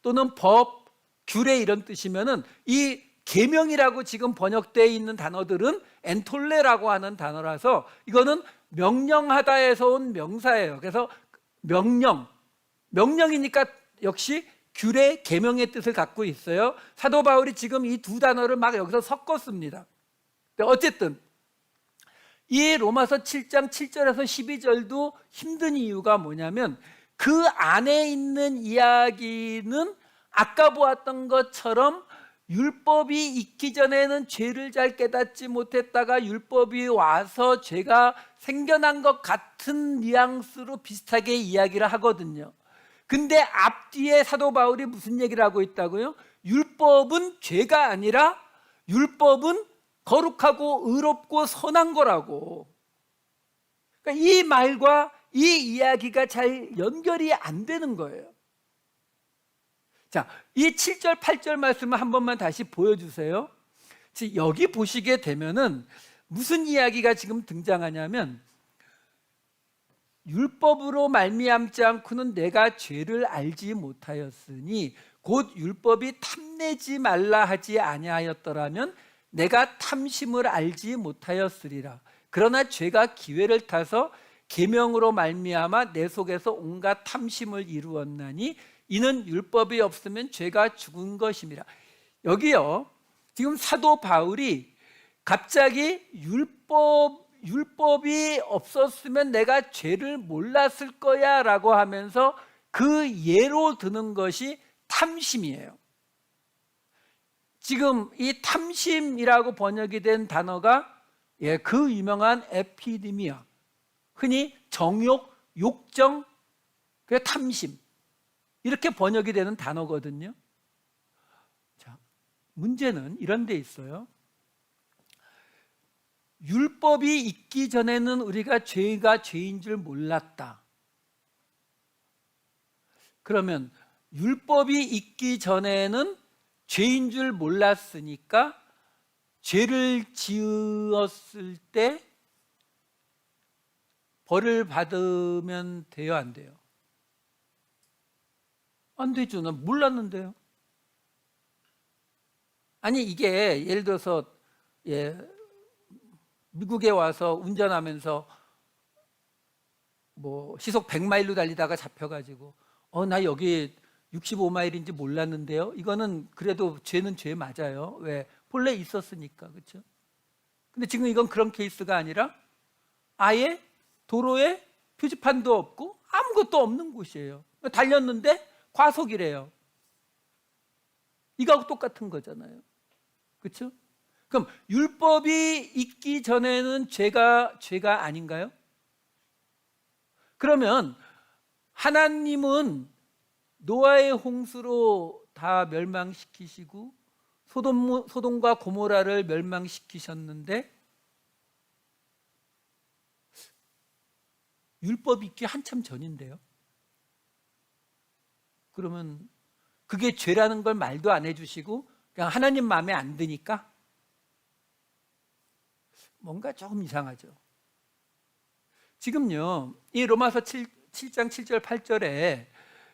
또는 법, 규례 이런 뜻이면은 이 계명이라고 지금 번역되어 있는 단어들은 엔톨레라고 하는 단어라서 이거는 명령하다에서 온 명사예요. 그래서 명령이니까 역시 규례, 계명의 뜻을 갖고 있어요. 사도 바울이 지금 이 두 단어를 막 여기서 섞었습니다. 어쨌든 이 로마서 7장 7절에서 12절도 힘든 이유가 뭐냐면 그 안에 있는 이야기는 아까 보았던 것처럼 율법이 있기 전에는 죄를 잘 깨닫지 못했다가 율법이 와서 죄가 생겨난 것 같은 뉘앙스로 비슷하게 이야기를 하거든요. 근데 앞뒤에 사도 바울이 무슨 얘기를 하고 있다고요? 율법은 죄가 아니라 율법은 거룩하고 의롭고 선한 거라고. 그러니까 이 말과 이 이야기가 잘 연결이 안 되는 거예요. 자, 이 7절 8절 말씀을 한 번만 다시 보여주세요. 여기 보시게 되면은 무슨 이야기가 지금 등장하냐면 율법으로 말미암지 않고는 내가 죄를 알지 못하였으니 곧 율법이 탐내지 말라 하지 아니하였더라면 내가 탐심을 알지 못하였으리라. 그러나 죄가 기회를 타서 계명으로 말미암아 내 속에서 온갖 탐심을 이루었나니 이는 율법이 없으면 죄가 죽은 것임이라. 여기요, 지금 사도 바울이 갑자기 율법이 없었으면 내가 죄를 몰랐을 거야 라고 하면서 그 예로 드는 것이 탐심이에요. 지금 이 탐심이라고 번역이 된 단어가 그 유명한 에피디미아, 흔히 정욕, 욕정, 그 탐심 이렇게 번역이 되는 단어거든요. 자, 문제는 이런 데 있어요. 율법이 있기 전에는 우리가 죄가 죄인 줄 몰랐다. 그러면 율법이 있기 전에는 죄인 줄 몰랐으니까 죄를 지었을 때 벌을 받으면 돼요, 안 돼요? 안 되죠. 난 몰랐는데요. 아니 이게 예를 들어서 미국에 와서 운전하면서 뭐 시속 100마일로 달리다가 잡혀가지고 나 여기 65마일인지 몰랐는데요. 이거는 그래도 죄는 죄 맞아요. 왜? 본래 있었으니까. 그렇죠? 근데 지금 이건 그런 케이스가 아니라 아예 도로에 표지판도 없고 아무것도 없는 곳이에요. 달렸는데 과속이래요. 이거하고 똑같은 거잖아요. 그렇죠? 그럼 율법이 있기 전에는 죄가 아닌가요? 그러면 하나님은 노아의 홍수로 다 멸망시키시고 소돔과 고모라를 멸망시키셨는데 율법이 있기 한참 전인데요. 그러면 그게 죄라는 걸 말도 안 해주시고 그냥 하나님 마음에 안 드니까 뭔가 조금 이상하죠. 지금요, 이 로마서 7장 7절 8절에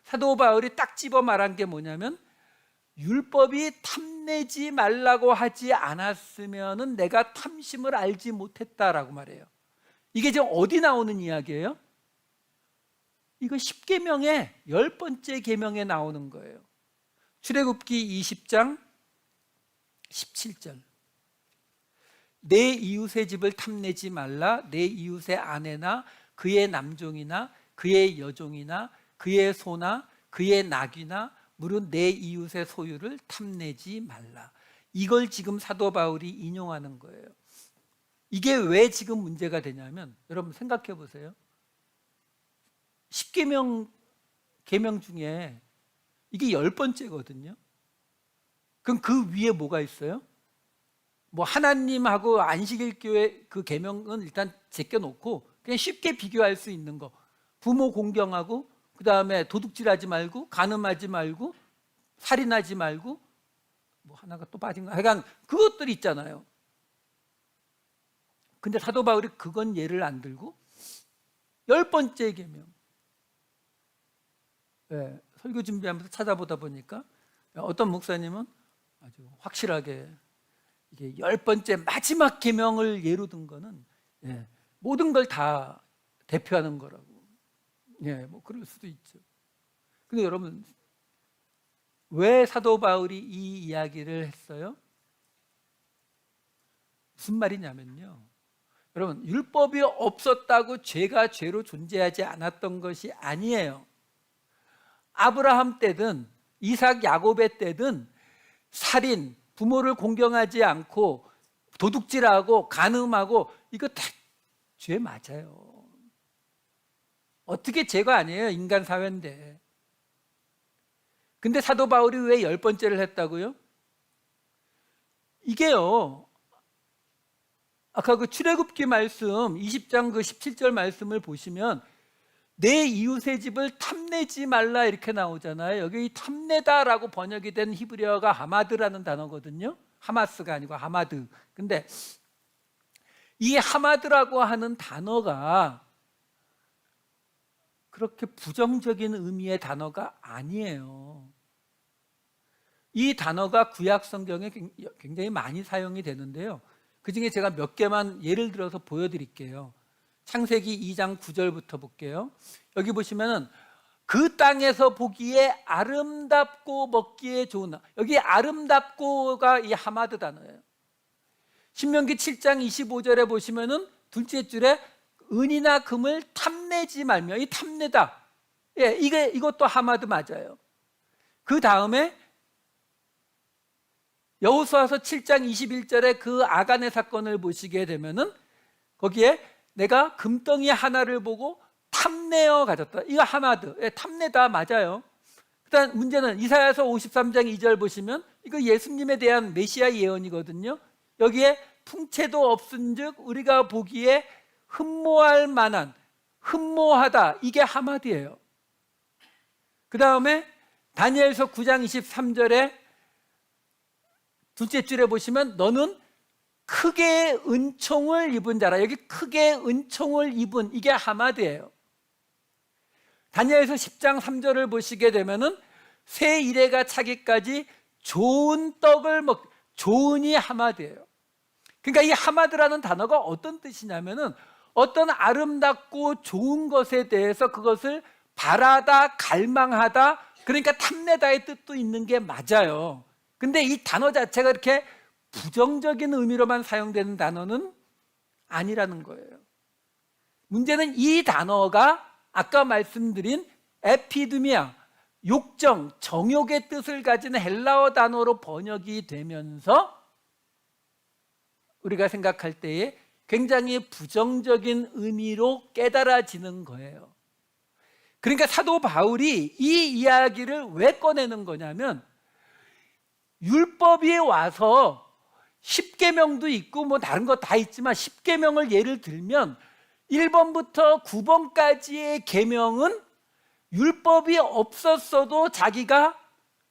사도 바울이 딱 집어 말한 게 뭐냐면 율법이 탐내지 말라고 하지 않았으면 내가 탐심을 알지 못했다라고 말해요. 이게 지금 어디 나오는 이야기예요? 이거 10계명의 10번째 계명에 나오는 거예요. 출애굽기 20장 17절. 내 이웃의 집을 탐내지 말라. 내 이웃의 아내나 그의 남종이나 그의 여종이나 그의 소나 그의 낙이나 무릇 내 이웃의 소유를 탐내지 말라. 이걸 지금 사도 바울이 인용하는 거예요. 이게 왜 지금 문제가 되냐면 여러분 생각해 보세요. 10계명 중에 이게 10번째거든요. 그럼 그 위에 뭐가 있어요? 뭐 하나님하고 안식일 교회 그 계명은 일단 제껴놓고 그냥 쉽게 비교할 수 있는 거. 부모 공경하고 그다음에 도둑질하지 말고 간음하지 말고 살인하지 말고 뭐 하나가 또 빠진 거. 하여간 그것들이 있잖아요. 근데 사도 바울이 그건 예를 안 들고 10번째 계명. 설교 준비하면서 찾아보다 보니까 어떤 목사님은 아주 확실하게 이게 10번째 마지막 계명을 예로 든 거는 모든 걸 다 대표하는 거라고. 뭐 그럴 수도 있죠. 근데 여러분, 왜 사도 바울이 이 이야기를 했어요? 무슨 말이냐면요, 여러분, 율법이 없었다고 죄가 죄로 존재하지 않았던 것이 아니에요. 아브라함 때든 이삭 야곱의 때든 살인, 부모를 공경하지 않고 도둑질하고 간음하고 이거 다 죄 맞아요. 어떻게 죄가 아니에요? 인간 사회인데. 근데 사도 바울이 왜 10번째를 했다고요? 이게요, 아까 그 출애굽기 말씀 20장 그 17절 말씀을 보시면 내 이웃의 집을 탐내지 말라 이렇게 나오잖아요. 여기 이 탐내다라고 번역이 된 히브리어가 하마드라는 단어거든요. 하마스가 아니고 하마드. 근데 이 하마드라고 하는 단어가 그렇게 부정적인 의미의 단어가 아니에요. 이 단어가 구약 성경에 굉장히 많이 사용이 되는데요, 그 중에 제가 몇 개만 예를 들어서 보여드릴게요. 창세기 2장 9절부터 볼게요. 여기 보시면은 그 땅에서 보기에 아름답고 먹기에 좋은, 여기 아름답고가 이 하마드 단어예요. 신명기 7장 25절에 보시면은 둘째 줄에 은이나 금을 탐내지 말며, 이 탐내다, 이것도 하마드 맞아요. 그 다음에 여호수아서 7장 21절에 그 아간의 사건을 보시게 되면은 거기에 내가 금덩이 하나를 보고 탐내어 가졌다, 이거 하마드, 탐내다 맞아요. 그다음 문제는 이사야서 53장 2절 보시면 이거 예수님에 대한 메시아 예언이거든요. 여기에 풍채도 없은즉 우리가 보기에 흠모할 만한, 흠모하다, 이게 하마드예요. 그 다음에 다니엘서 9장 23절에 둘째 줄에 보시면 너는 크게 은총을 입은 자라, 여기 크게 은총을 입은, 이게 하마드예요. 다니엘서 10장 3절을 보시게 되면은 새 이래가 차기까지 좋은 떡을 좋은이 하마드예요. 그러니까 이 하마드라는 단어가 어떤 뜻이냐면은 어떤 아름답고 좋은 것에 대해서 그것을 바라다, 갈망하다, 그러니까 탐내다의 뜻도 있는 게 맞아요. 근데 이 단어 자체가 이렇게 부정적인 의미로만 사용되는 단어는 아니라는 거예요. 문제는 이 단어가 아까 말씀드린 에피드미아, 욕정, 정욕의 뜻을 가진 헬라어 단어로 번역이 되면서 우리가 생각할 때에 굉장히 부정적인 의미로 깨달아지는 거예요. 그러니까 사도 바울이 이 이야기를 왜 꺼내는 거냐면, 율법이 와서 10계명도 있고 뭐 다른 거 다 있지만 10계명을 예를 들면 1번부터 9번까지의 계명은 율법이 없었어도 자기가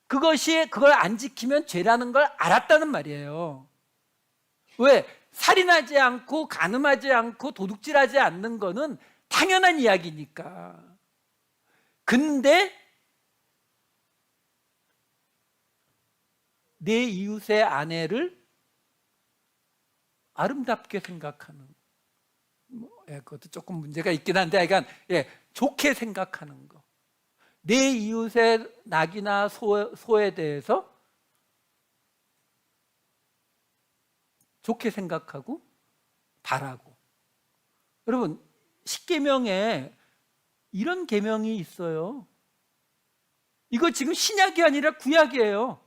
그걸 안 지키면 죄라는 걸 알았다는 말이에요. 왜? 살인하지 않고 간음하지 않고 도둑질하지 않는 거는 당연한 이야기니까. 근데 내 이웃의 아내를 아름답게 생각하는, 그것도 조금 문제가 있긴 한데, 그러니까 좋게 생각하는 거, 내 이웃의 낙이나 소에 대해서 좋게 생각하고 바라고. 여러분, 10계명에 이런 계명이 있어요. 이거 지금 신약이 아니라 구약이에요.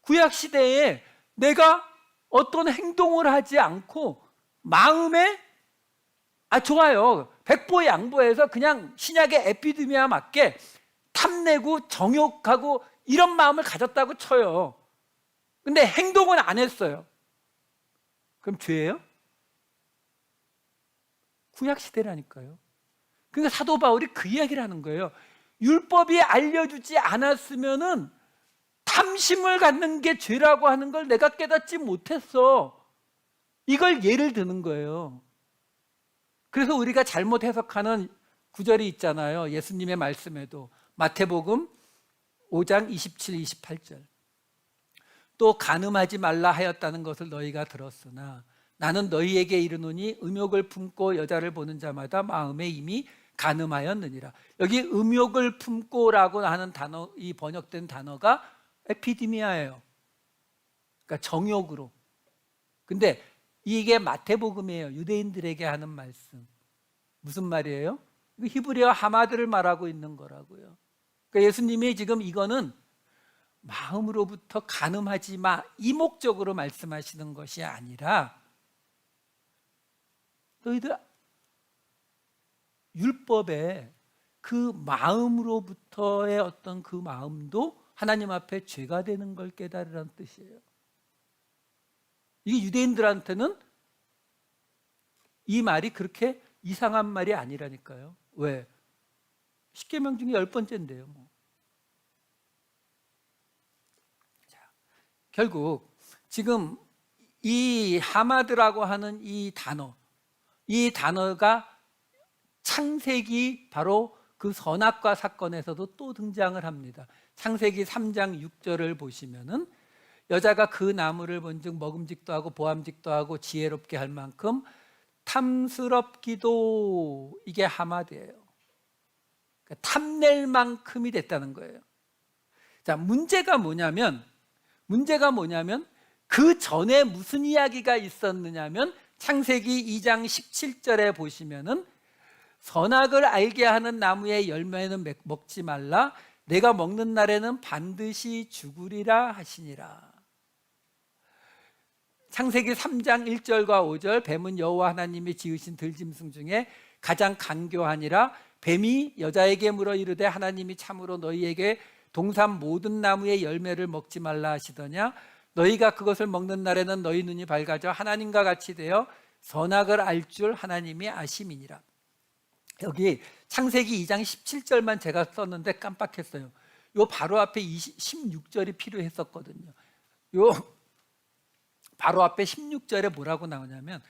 구약 시대에 내가 어떤 행동을 하지 않고 마음에 좋아요, 백보양보해서 그냥 신약의 에피드미아 맞게 탐내고 정욕하고 이런 마음을 가졌다고 쳐요. 근데 행동은 안 했어요. 그럼 죄예요? 구약 시대라니까요. 그러니까 사도 바울이 그 이야기를 하는 거예요. 율법이 알려주지 않았으면은 탐심을 갖는 게 죄라고 하는 걸 내가 깨닫지 못했어. 이걸 예를 드는 거예요. 그래서 우리가 잘못 해석하는 구절이 있잖아요. 예수님의 말씀에도 마태복음 5장 27, 28절. 또 간음하지 말라 하였다는 것을 너희가 들었으나 나는 너희에게 이르노니 음욕을 품고 여자를 보는 자마다 마음에 이미 간음하였느니라. 여기 음욕을 품고라고 하는 단어, 이 번역된 단어가 에피디미아예요. 그러니까 정욕으로. 근데 이게 마태복음이에요. 유대인들에게 하는 말씀. 무슨 말이에요? 히브리어 하마드를 말하고 있는 거라고요. 그러니까 예수님이 지금 이거는 마음으로부터 간음하지 마, 이 목적으로 말씀하시는 것이 아니라 너희들 율법에 그 마음으로부터의 어떤 그 마음도 하나님 앞에 죄가 되는 걸 깨달으라는 뜻이에요. 이게 유대인들한테는 이 말이 그렇게 이상한 말이 아니라니까요. 왜? 10계명 중에 10번째인데요. 뭐. 자, 결국 지금 이 하마드라고 하는 이 단어가 창세기 바로 그 선악과 사건에서도 또 등장을 합니다. 창세기 3장 6절을 보시면은 여자가 그 나무를 본즉 먹음직도 하고 보암직도 하고 지혜롭게 할 만큼 탐스럽기도, 이게 하마드예요. 그러니까 탐낼 만큼이 됐다는 거예요. 자, 문제가 뭐냐면 그 전에 무슨 이야기가 있었느냐면 창세기 2장 17절에 보시면은 선악을 알게 하는 나무의 열매는 먹지 말라, 내가 먹는 날에는 반드시 죽으리라 하시니라. 창세기 3장 1절과 5절, 뱀은 여호와 하나님이 지으신 들짐승 중에 가장 간교하니라. 뱀이 여자에게 물어 이르되 하나님이 참으로 너희에게 동산 모든 나무의 열매를 먹지 말라 하시더냐. 너희가 그것을 먹는 날에는 너희 눈이 밝아져 하나님과 같이 되어 선악을 알 줄 하나님이 아심이니라. 여기 창세기 2장 17절만 제가 썼는데 깜빡했어요. 요 바로 앞에 16절이 필요했었거든요. 요 바로 앞에 16절에 뭐라고 나오냐면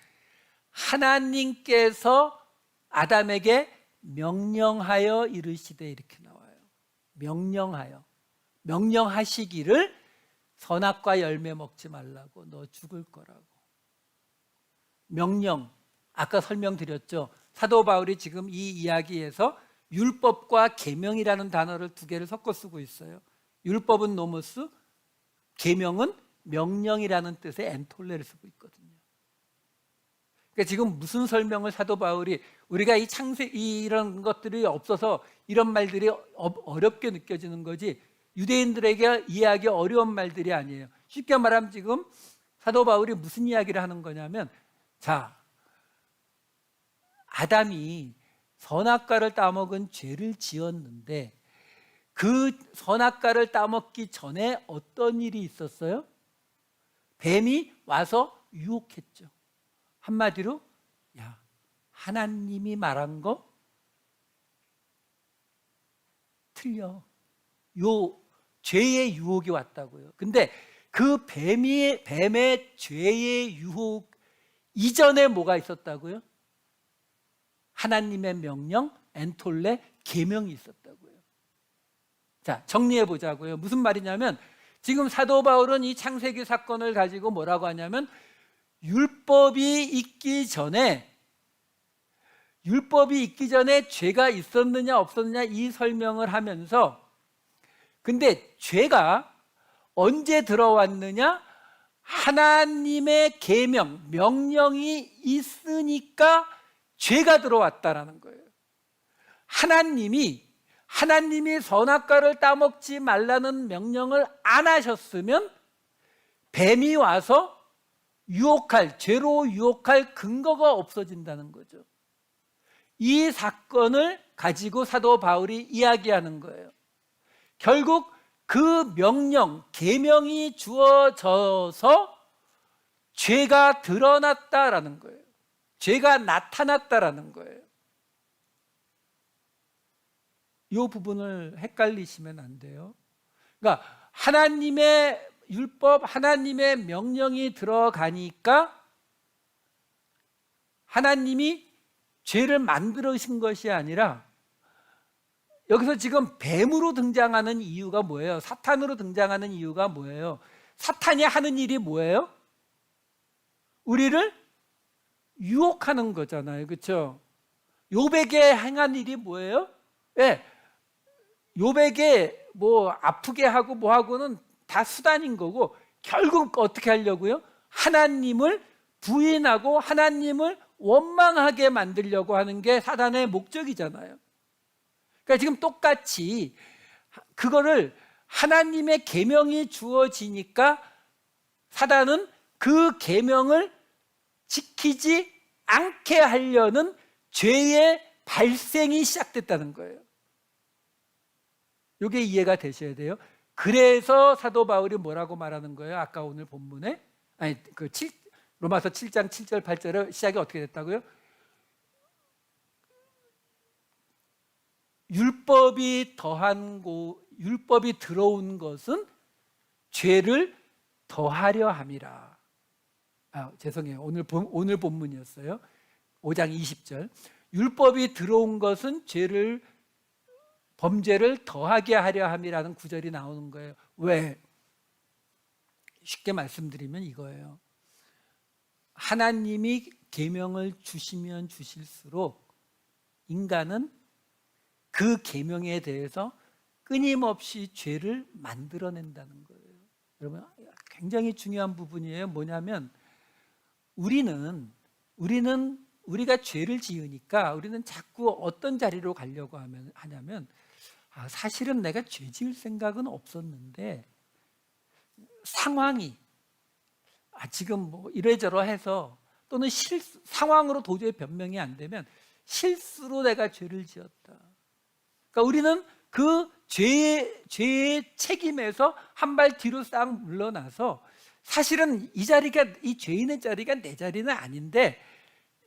하나님께서 아담에게 명령하여 이르시되, 이렇게 나와요. 명령하시기를 선악과 열매 먹지 말라고, 너 죽을 거라고. 명령, 아까 설명드렸죠. 사도 바울이 지금 이 이야기에서 율법과 계명이라는 단어를 두 개를 섞어 쓰고 있어요. 율법은 노모스, 계명은 명령이라는 뜻의 엔톨레를 쓰고 있거든요. 그러니까 지금 무슨 설명을 사도 바울이, 우리가 이 이런 것들이 없어서 이런 말들이 어렵게 느껴지는 거지 유대인들에게 이해하기 어려운 말들이 아니에요. 쉽게 말하면 지금 사도 바울이 무슨 이야기를 하는 거냐면, 자, 아담이 선악과를 따먹은 죄를 지었는데 그 선악과를 따먹기 전에 어떤 일이 있었어요? 뱀이 와서 유혹했죠. 한마디로, 야, 하나님이 말한 거 틀려. 요 죄의 유혹이 왔다고요. 근데 그 뱀의 죄의 유혹 이전에 뭐가 있었다고요? 하나님의 명령, 엔톨레, 계명이 있었다고요. 자, 정리해 보자고요. 무슨 말이냐면 지금 사도 바울은 이 창세기 사건을 가지고 뭐라고 하냐면 율법이 있기 전에 죄가 있었느냐 없었느냐 이 설명을 하면서, 근데 죄가 언제 들어왔느냐? 하나님의 계명, 명령이 있으니까 죄가 들어왔다라는 거예요. 하나님이 선악과를 따먹지 말라는 명령을 안 하셨으면 뱀이 와서 죄로 유혹할 근거가 없어진다는 거죠. 이 사건을 가지고 사도 바울이 이야기하는 거예요. 결국 그 명령, 계명이 주어져서 죄가 드러났다라는 거예요. 죄가 나타났다라는 거예요. 이 부분을 헷갈리시면 안 돼요. 그러니까 하나님의 율법, 하나님의 명령이 들어가니까 하나님이 죄를 만들으신 것이 아니라 여기서 지금 뱀으로 등장하는 이유가 뭐예요? 사탄으로 등장하는 이유가 뭐예요? 사탄이 하는 일이 뭐예요? 우리를 유혹하는 거잖아요. 그렇죠? 욥에게 행한 일이 뭐예요? 예. 욥에게 뭐 아프게 하고 뭐 하고는 다 수단인 거고, 결국 어떻게 하려고요? 하나님을 부인하고 하나님을 원망하게 만들려고 하는 게 사단의 목적이잖아요. 그러니까 지금 똑같이 그거를 하나님의 계명이 주어지니까 사단은 그 계명을 지키지 않게 하려는 죄의 발생이 시작됐다는 거예요. 이게 이해가 되셔야 돼요. 그래서 사도 바울이 뭐라고 말하는 거예요? 아까 오늘 본문에 로마서 7장 7절 8절에 시작이 어떻게 됐다고요? 율법이 들어온 것은 죄를 더하려 함이라. 죄송해요. 오늘 본문이었어요. 5장 20절. 율법이 들어온 것은 범죄를 더하게 하려 함이라는 구절이 나오는 거예요. 왜? 쉽게 말씀드리면 이거예요. 하나님이 계명을 주시면 주실수록 인간은 그 계명에 대해서 끊임없이 죄를 만들어낸다는 거예요. 여러분, 굉장히 중요한 부분이에요. 뭐냐면 우리가 죄를 지으니까 우리는 자꾸 어떤 자리로 가려고 하냐면 사실은 내가 죄 지을 생각은 없었는데 상황이 지금 뭐 이래저래해서 또는 상황으로 도저히 변명이 안 되면 실수로 내가 죄를 지었다. 그러니까 우리는 그 죄의 책임에서 한 발 뒤로 싹 물러나서 사실은 이 죄인의 자리가 내 자리는 아닌데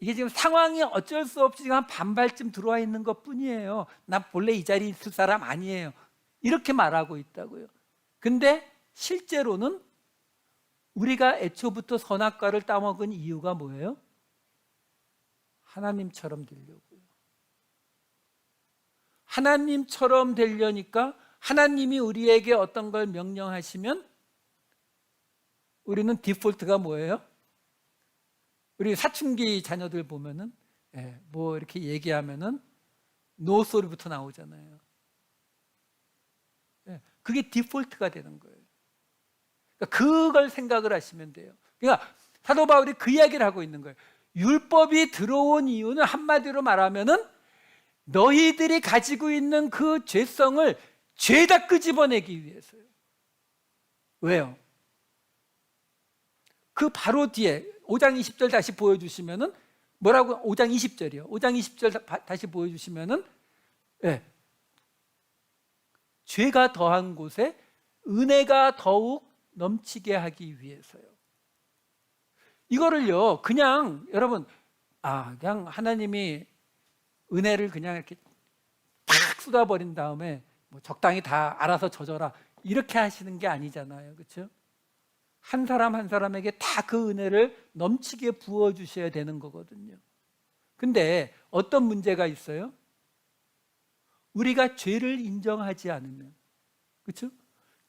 이게 지금 상황이 어쩔 수 없이 지금 한 반발쯤 들어와 있는 것 뿐이에요. 나 본래 이 자리에 있을 사람 아니에요. 이렇게 말하고 있다고요. 근데 실제로는 우리가 애초부터 선악과를 따먹은 이유가 뭐예요? 하나님처럼 되려고요. 하나님처럼 되려니까 하나님이 우리에게 어떤 걸 명령하시면 우리는 디폴트가 뭐예요? 우리 사춘기 자녀들 보면은 뭐 이렇게 얘기하면은 노 소리부터 나오잖아요. 그게 디폴트가 되는 거예요. 그러니까 그걸 생각을 하시면 돼요. 그러니까 사도 바울이 그 이야기를 하고 있는 거예요. 율법이 들어온 이유는 한마디로 말하면은 너희들이 가지고 있는 그 죄성을 죄다 끄집어내기 위해서요. 왜요? 그 바로 뒤에 5장 20절 다시 보여주시면은 뭐라고? 5장 20절이요. 5장 20절 다시 보여주시면은 죄가 더한 곳에 은혜가 더욱 넘치게 하기 위해서요. 이거를요, 그냥 여러분, 그냥 하나님이 은혜를 그냥 이렇게 팍 쏟아버린 다음에 뭐 적당히 다 알아서 젖어라 이렇게 하시는 게 아니잖아요. 그렇죠? 한 사람 한 사람에게 다 그 은혜를 넘치게 부어주셔야 되는 거거든요. 근데 어떤 문제가 있어요? 우리가 죄를 인정하지 않으면, 그렇죠?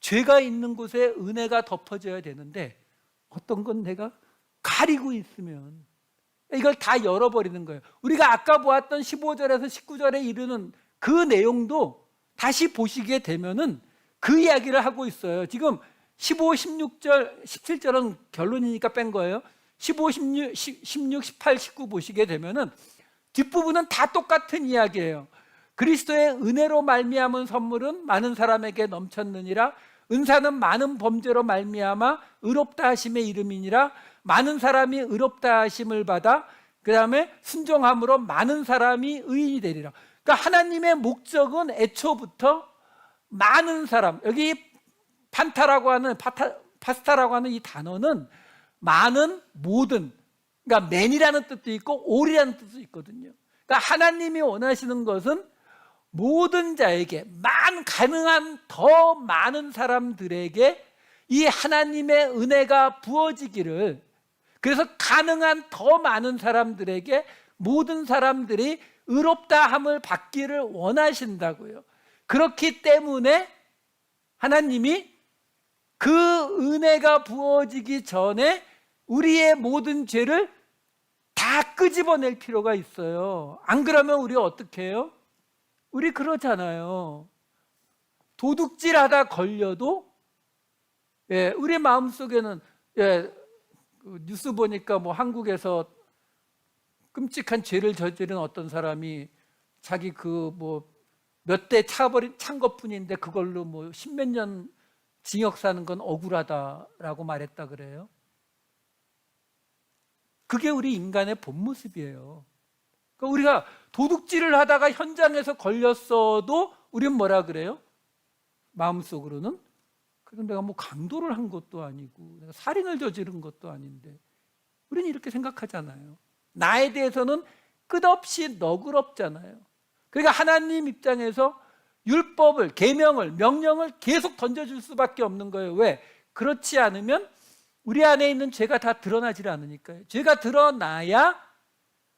죄가 있는 곳에 은혜가 덮어져야 되는데 어떤 건 내가 가리고 있으면 이걸 다 열어버리는 거예요. 우리가 아까 보았던 15절에서 19절에 이르는 그 내용도 다시 보시게 되면은 그 이야기를 하고 있어요. 지금 15, 16절, 17절은 결론이니까 뺀 거예요. 15, 16, 18, 19 보시게 되면은 뒷부분은 다 똑같은 이야기예요. 그리스도의 은혜로 말미암은 선물은 많은 사람에게 넘쳤느니라. 은사는 많은 범죄로 말미암아 의롭다 하심의 이름이니라. 많은 사람이 의롭다 하심을 받아 그 다음에 순종함으로 많은 사람이 의인이 되리라. 그러니까 하나님의 목적은 애초부터 많은 사람, 여기 파스타라고 하는 이 단어는 많은, 모든, 그러니까 맨이라는 뜻도 있고 올이라는 뜻도 있거든요. 그러니까 하나님이 원하시는 것은 모든 자에게, 가능한 더 많은 사람들에게 이 하나님의 은혜가 부어지기를, 그래서 가능한 더 많은 사람들에게 모든 사람들이 의롭다함을 받기를 원하신다고요. 그렇기 때문에 하나님이 그 은혜가 부어지기 전에 우리의 모든 죄를 다 끄집어낼 필요가 있어요. 안 그러면 우리 어떻게 해요? 우리 그러잖아요. 도둑질하다 걸려도 우리 마음속에는 그 뉴스 보니까 뭐 한국에서 끔찍한 죄를 저지른 어떤 사람이 자기 그 뭐 몇 대 찬 것뿐인데 그걸로 뭐 십몇 년 징역 사는 건 억울하다라고 말했다 그래요. 그게 우리 인간의 본 모습이에요. 그러니까 우리가 도둑질을 하다가 현장에서 걸렸어도 우리는 뭐라 그래요? 마음속으로는 그럼 내가 뭐 강도를 한 것도 아니고 내가 살인을 저지른 것도 아닌데 우리는 이렇게 생각하잖아요. 나에 대해서는 끝없이 너그럽잖아요. 그러니까 하나님 입장에서 율법을, 계명을, 명령을 계속 던져줄 수밖에 없는 거예요. 왜? 그렇지 않으면 우리 안에 있는 죄가 다 드러나질 않으니까요. 죄가 드러나야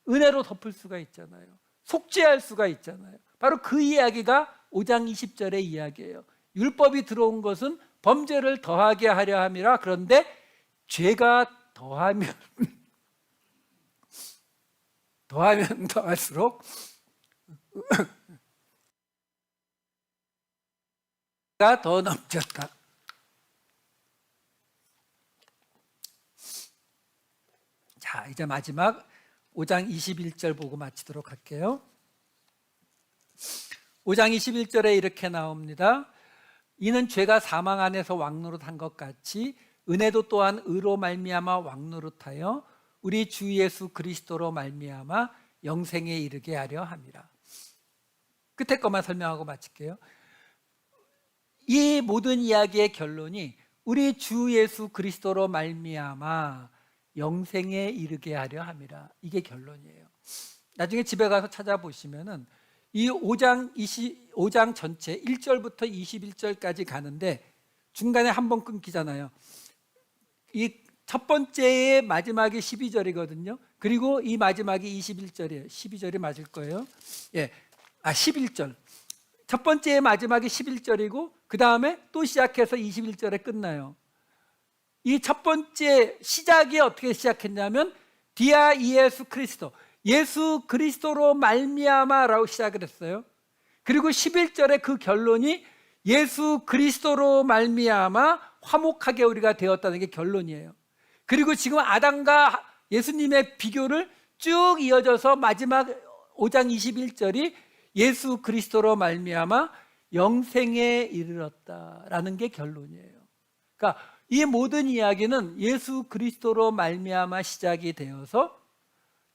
은혜로 덮을 수가 있잖아요. 속죄할 수가 있잖아요. 바로 그 이야기가 5장 20절의 이야기예요. 율법이 들어온 것은 범죄를 더하게 하려 함이라. 그런데 죄가 더하면 더할수록 가 더 넘쳤다. 자, 이제 마지막 5장 21절 보고 마치도록 할게요. 5장 21절에 이렇게 나옵니다. 이는 죄가 사망 안에서 왕노릇한 것 같이 은혜도 또한 의로 말미암아 왕노릇하여 우리 주 예수 그리스도로 말미암아 영생에 이르게 하려 함이라. 끝에 것만 설명하고 마칠게요. 이 모든 이야기의 결론이 우리 주 예수 그리스도로 말미암아 영생에 이르게 하려 함이라. 이게 결론이에요. 나중에 집에 가서 찾아보시면은 이 5장 전체 1절부터 21절까지 가는데 중간에 한 번 끊기잖아요. 이 첫 번째의 마지막이 12절이거든요. 그리고 이 마지막이 21절이에요. 12절이 맞을 거예요. 11절. 첫 번째의 마지막이 11절이고 그 다음에 또 시작해서 21절에 끝나요. 이 첫 번째 시작이 어떻게 시작했냐면 디아 예수 그리스도, 예수 그리스도로 말미암아라고 시작을 했어요. 그리고 11절에 그 결론이 예수 그리스도로 말미암아 화목하게 우리가 되었다는 게 결론이에요. 그리고 지금 아담과 예수님의 비교를 쭉 이어져서 마지막 5장 21절이 예수 그리스도로 말미암아 영생에 이르렀다라는 게 결론이에요. 그러니까 이 모든 이야기는 예수 그리스도로 말미암아 시작이 되어서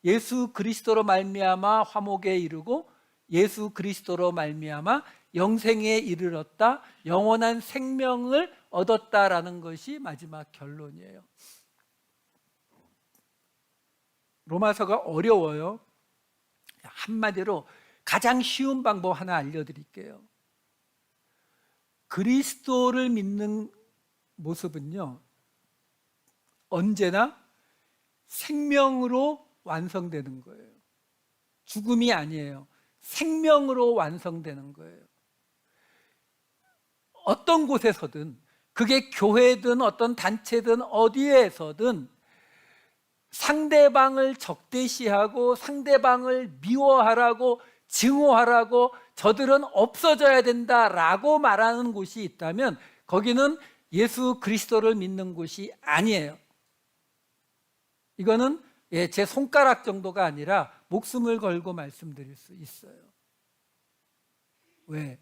예수 그리스도로 말미암아 화목에 이르고 예수 그리스도로 말미암아 영생에 이르렀다, 영원한 생명을 얻었다라는 것이 마지막 결론이에요. 로마서가 어려워요. 한마디로 가장 쉬운 방법 하나 알려드릴게요. 그리스도를 믿는 모습은요, 언제나 생명으로 완성되는 거예요. 죽음이 아니에요. 생명으로 완성되는 거예요. 어떤 곳에서든, 그게 교회든 어떤 단체든 어디에서든 상대방을 적대시하고 상대방을 미워하라고 증오하라고 저들은 없어져야 된다라고 말하는 곳이 있다면 거기는 예수 그리스도를 믿는 곳이 아니에요. 이거는 제 손가락 정도가 아니라 목숨을 걸고 말씀드릴 수 있어요. 왜?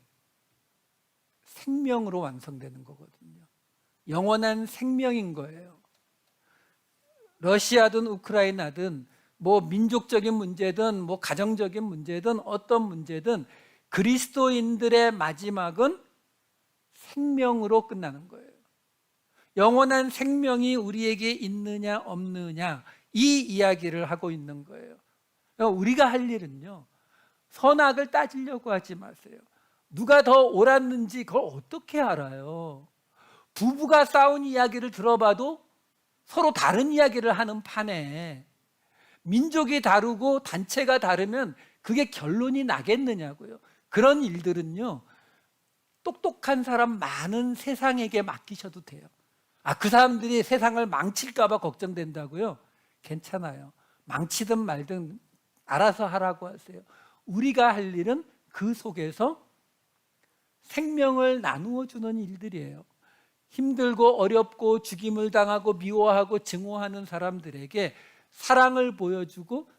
생명으로 완성되는 거거든요. 영원한 생명인 거예요. 러시아든 우크라이나든 뭐 민족적인 문제든 뭐 가정적인 문제든 어떤 문제든 그리스도인들의 마지막은 생명으로 끝나는 거예요. 영원한 생명이 우리에게 있느냐 없느냐 이 이야기를 하고 있는 거예요. 우리가 할 일은요, 선악을 따지려고 하지 마세요. 누가 더 옳았는지 그걸 어떻게 알아요? 부부가 싸운 이야기를 들어봐도 서로 다른 이야기를 하는 판에 민족이 다르고 단체가 다르면 그게 결론이 나겠느냐고요. 그런 일들은요, 똑똑한 사람 많은 세상에게 맡기셔도 돼요. 그 사람들이 세상을 망칠까 봐 걱정된다고요? 괜찮아요. 망치든 말든 알아서 하라고 하세요. 우리가 할 일은 그 속에서 생명을 나누어 주는 일들이에요. 힘들고 어렵고 죽임을 당하고 미워하고 증오하는 사람들에게 사랑을 보여주고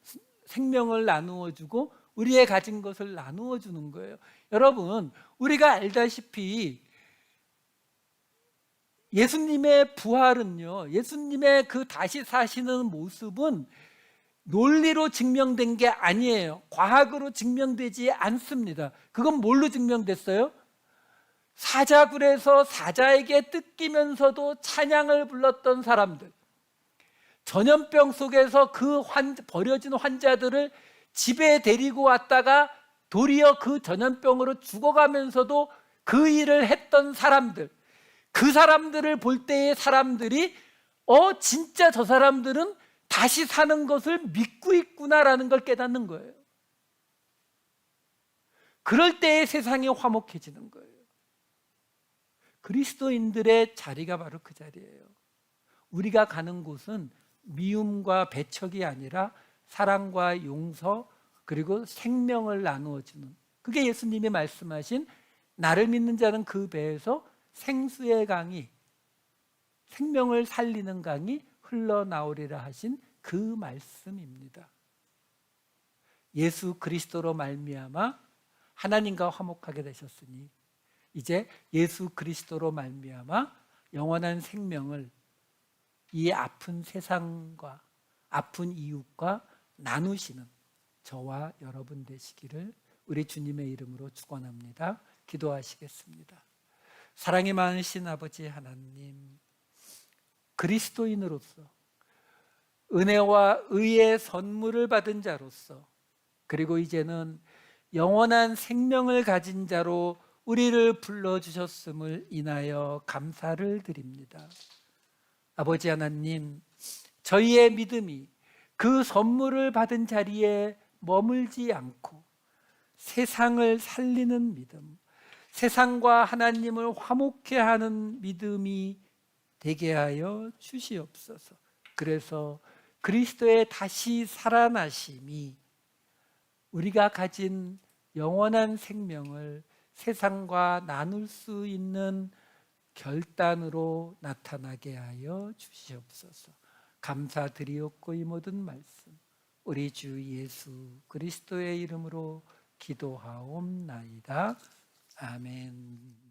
생명을 나누어 주고 우리의 가진 것을 나누어 주는 거예요. 여러분, 우리가 알다시피 예수님의 부활은요, 예수님의 그 다시 사시는 모습은 논리로 증명된 게 아니에요. 과학으로 증명되지 않습니다. 그건 뭘로 증명됐어요? 사자굴에서 사자에게 뜯기면서도 찬양을 불렀던 사람들, 전염병 속에서 그 버려진 환자들을 집에 데리고 왔다가 도리어 그 전염병으로 죽어가면서도 그 일을 했던 사람들, 그 사람들을 볼 때의 사람들이 진짜 저 사람들은 다시 사는 것을 믿고 있구나라는 걸 깨닫는 거예요. 그럴 때의 세상이 화목해지는 거예요. 그리스도인들의 자리가 바로 그 자리예요. 우리가 가는 곳은 미움과 배척이 아니라 사랑과 용서 그리고 생명을 나누어주는, 그게 예수님이 말씀하신 나를 믿는 자는 그 배에서 생수의 강이, 생명을 살리는 강이 흘러나오리라 하신 그 말씀입니다. 예수 그리스도로 말미암아 하나님과 화목하게 되셨으니 이제 예수 그리스도로 말미암아 영원한 생명을 이 아픈 세상과 아픈 이웃과 나누시는 저와 여러분 되시기를 우리 주님의 이름으로 축원합니다. 기도하시겠습니다. 사랑이 많으신 아버지 하나님, 그리스도인으로서 은혜와 의의 선물을 받은 자로서, 그리고 이제는 영원한 생명을 가진 자로 우리를 불러주셨음을 인하여 감사를 드립니다. 아버지 하나님, 저희의 믿음이 그 선물을 받은 자리에 머물지 않고 세상을 살리는 믿음, 세상과 하나님을 화목케 하는 믿음이 되게 하여 주시옵소서. 그래서 그리스도의 다시 살아나심이 우리가 가진 영원한 생명을 세상과 나눌 수 있는 결단으로 나타나게 하여 주시옵소서. 감사드리옵고 이 모든 말씀 우리 주 예수 그리스도의 이름으로 기도하옵나이다. 아멘.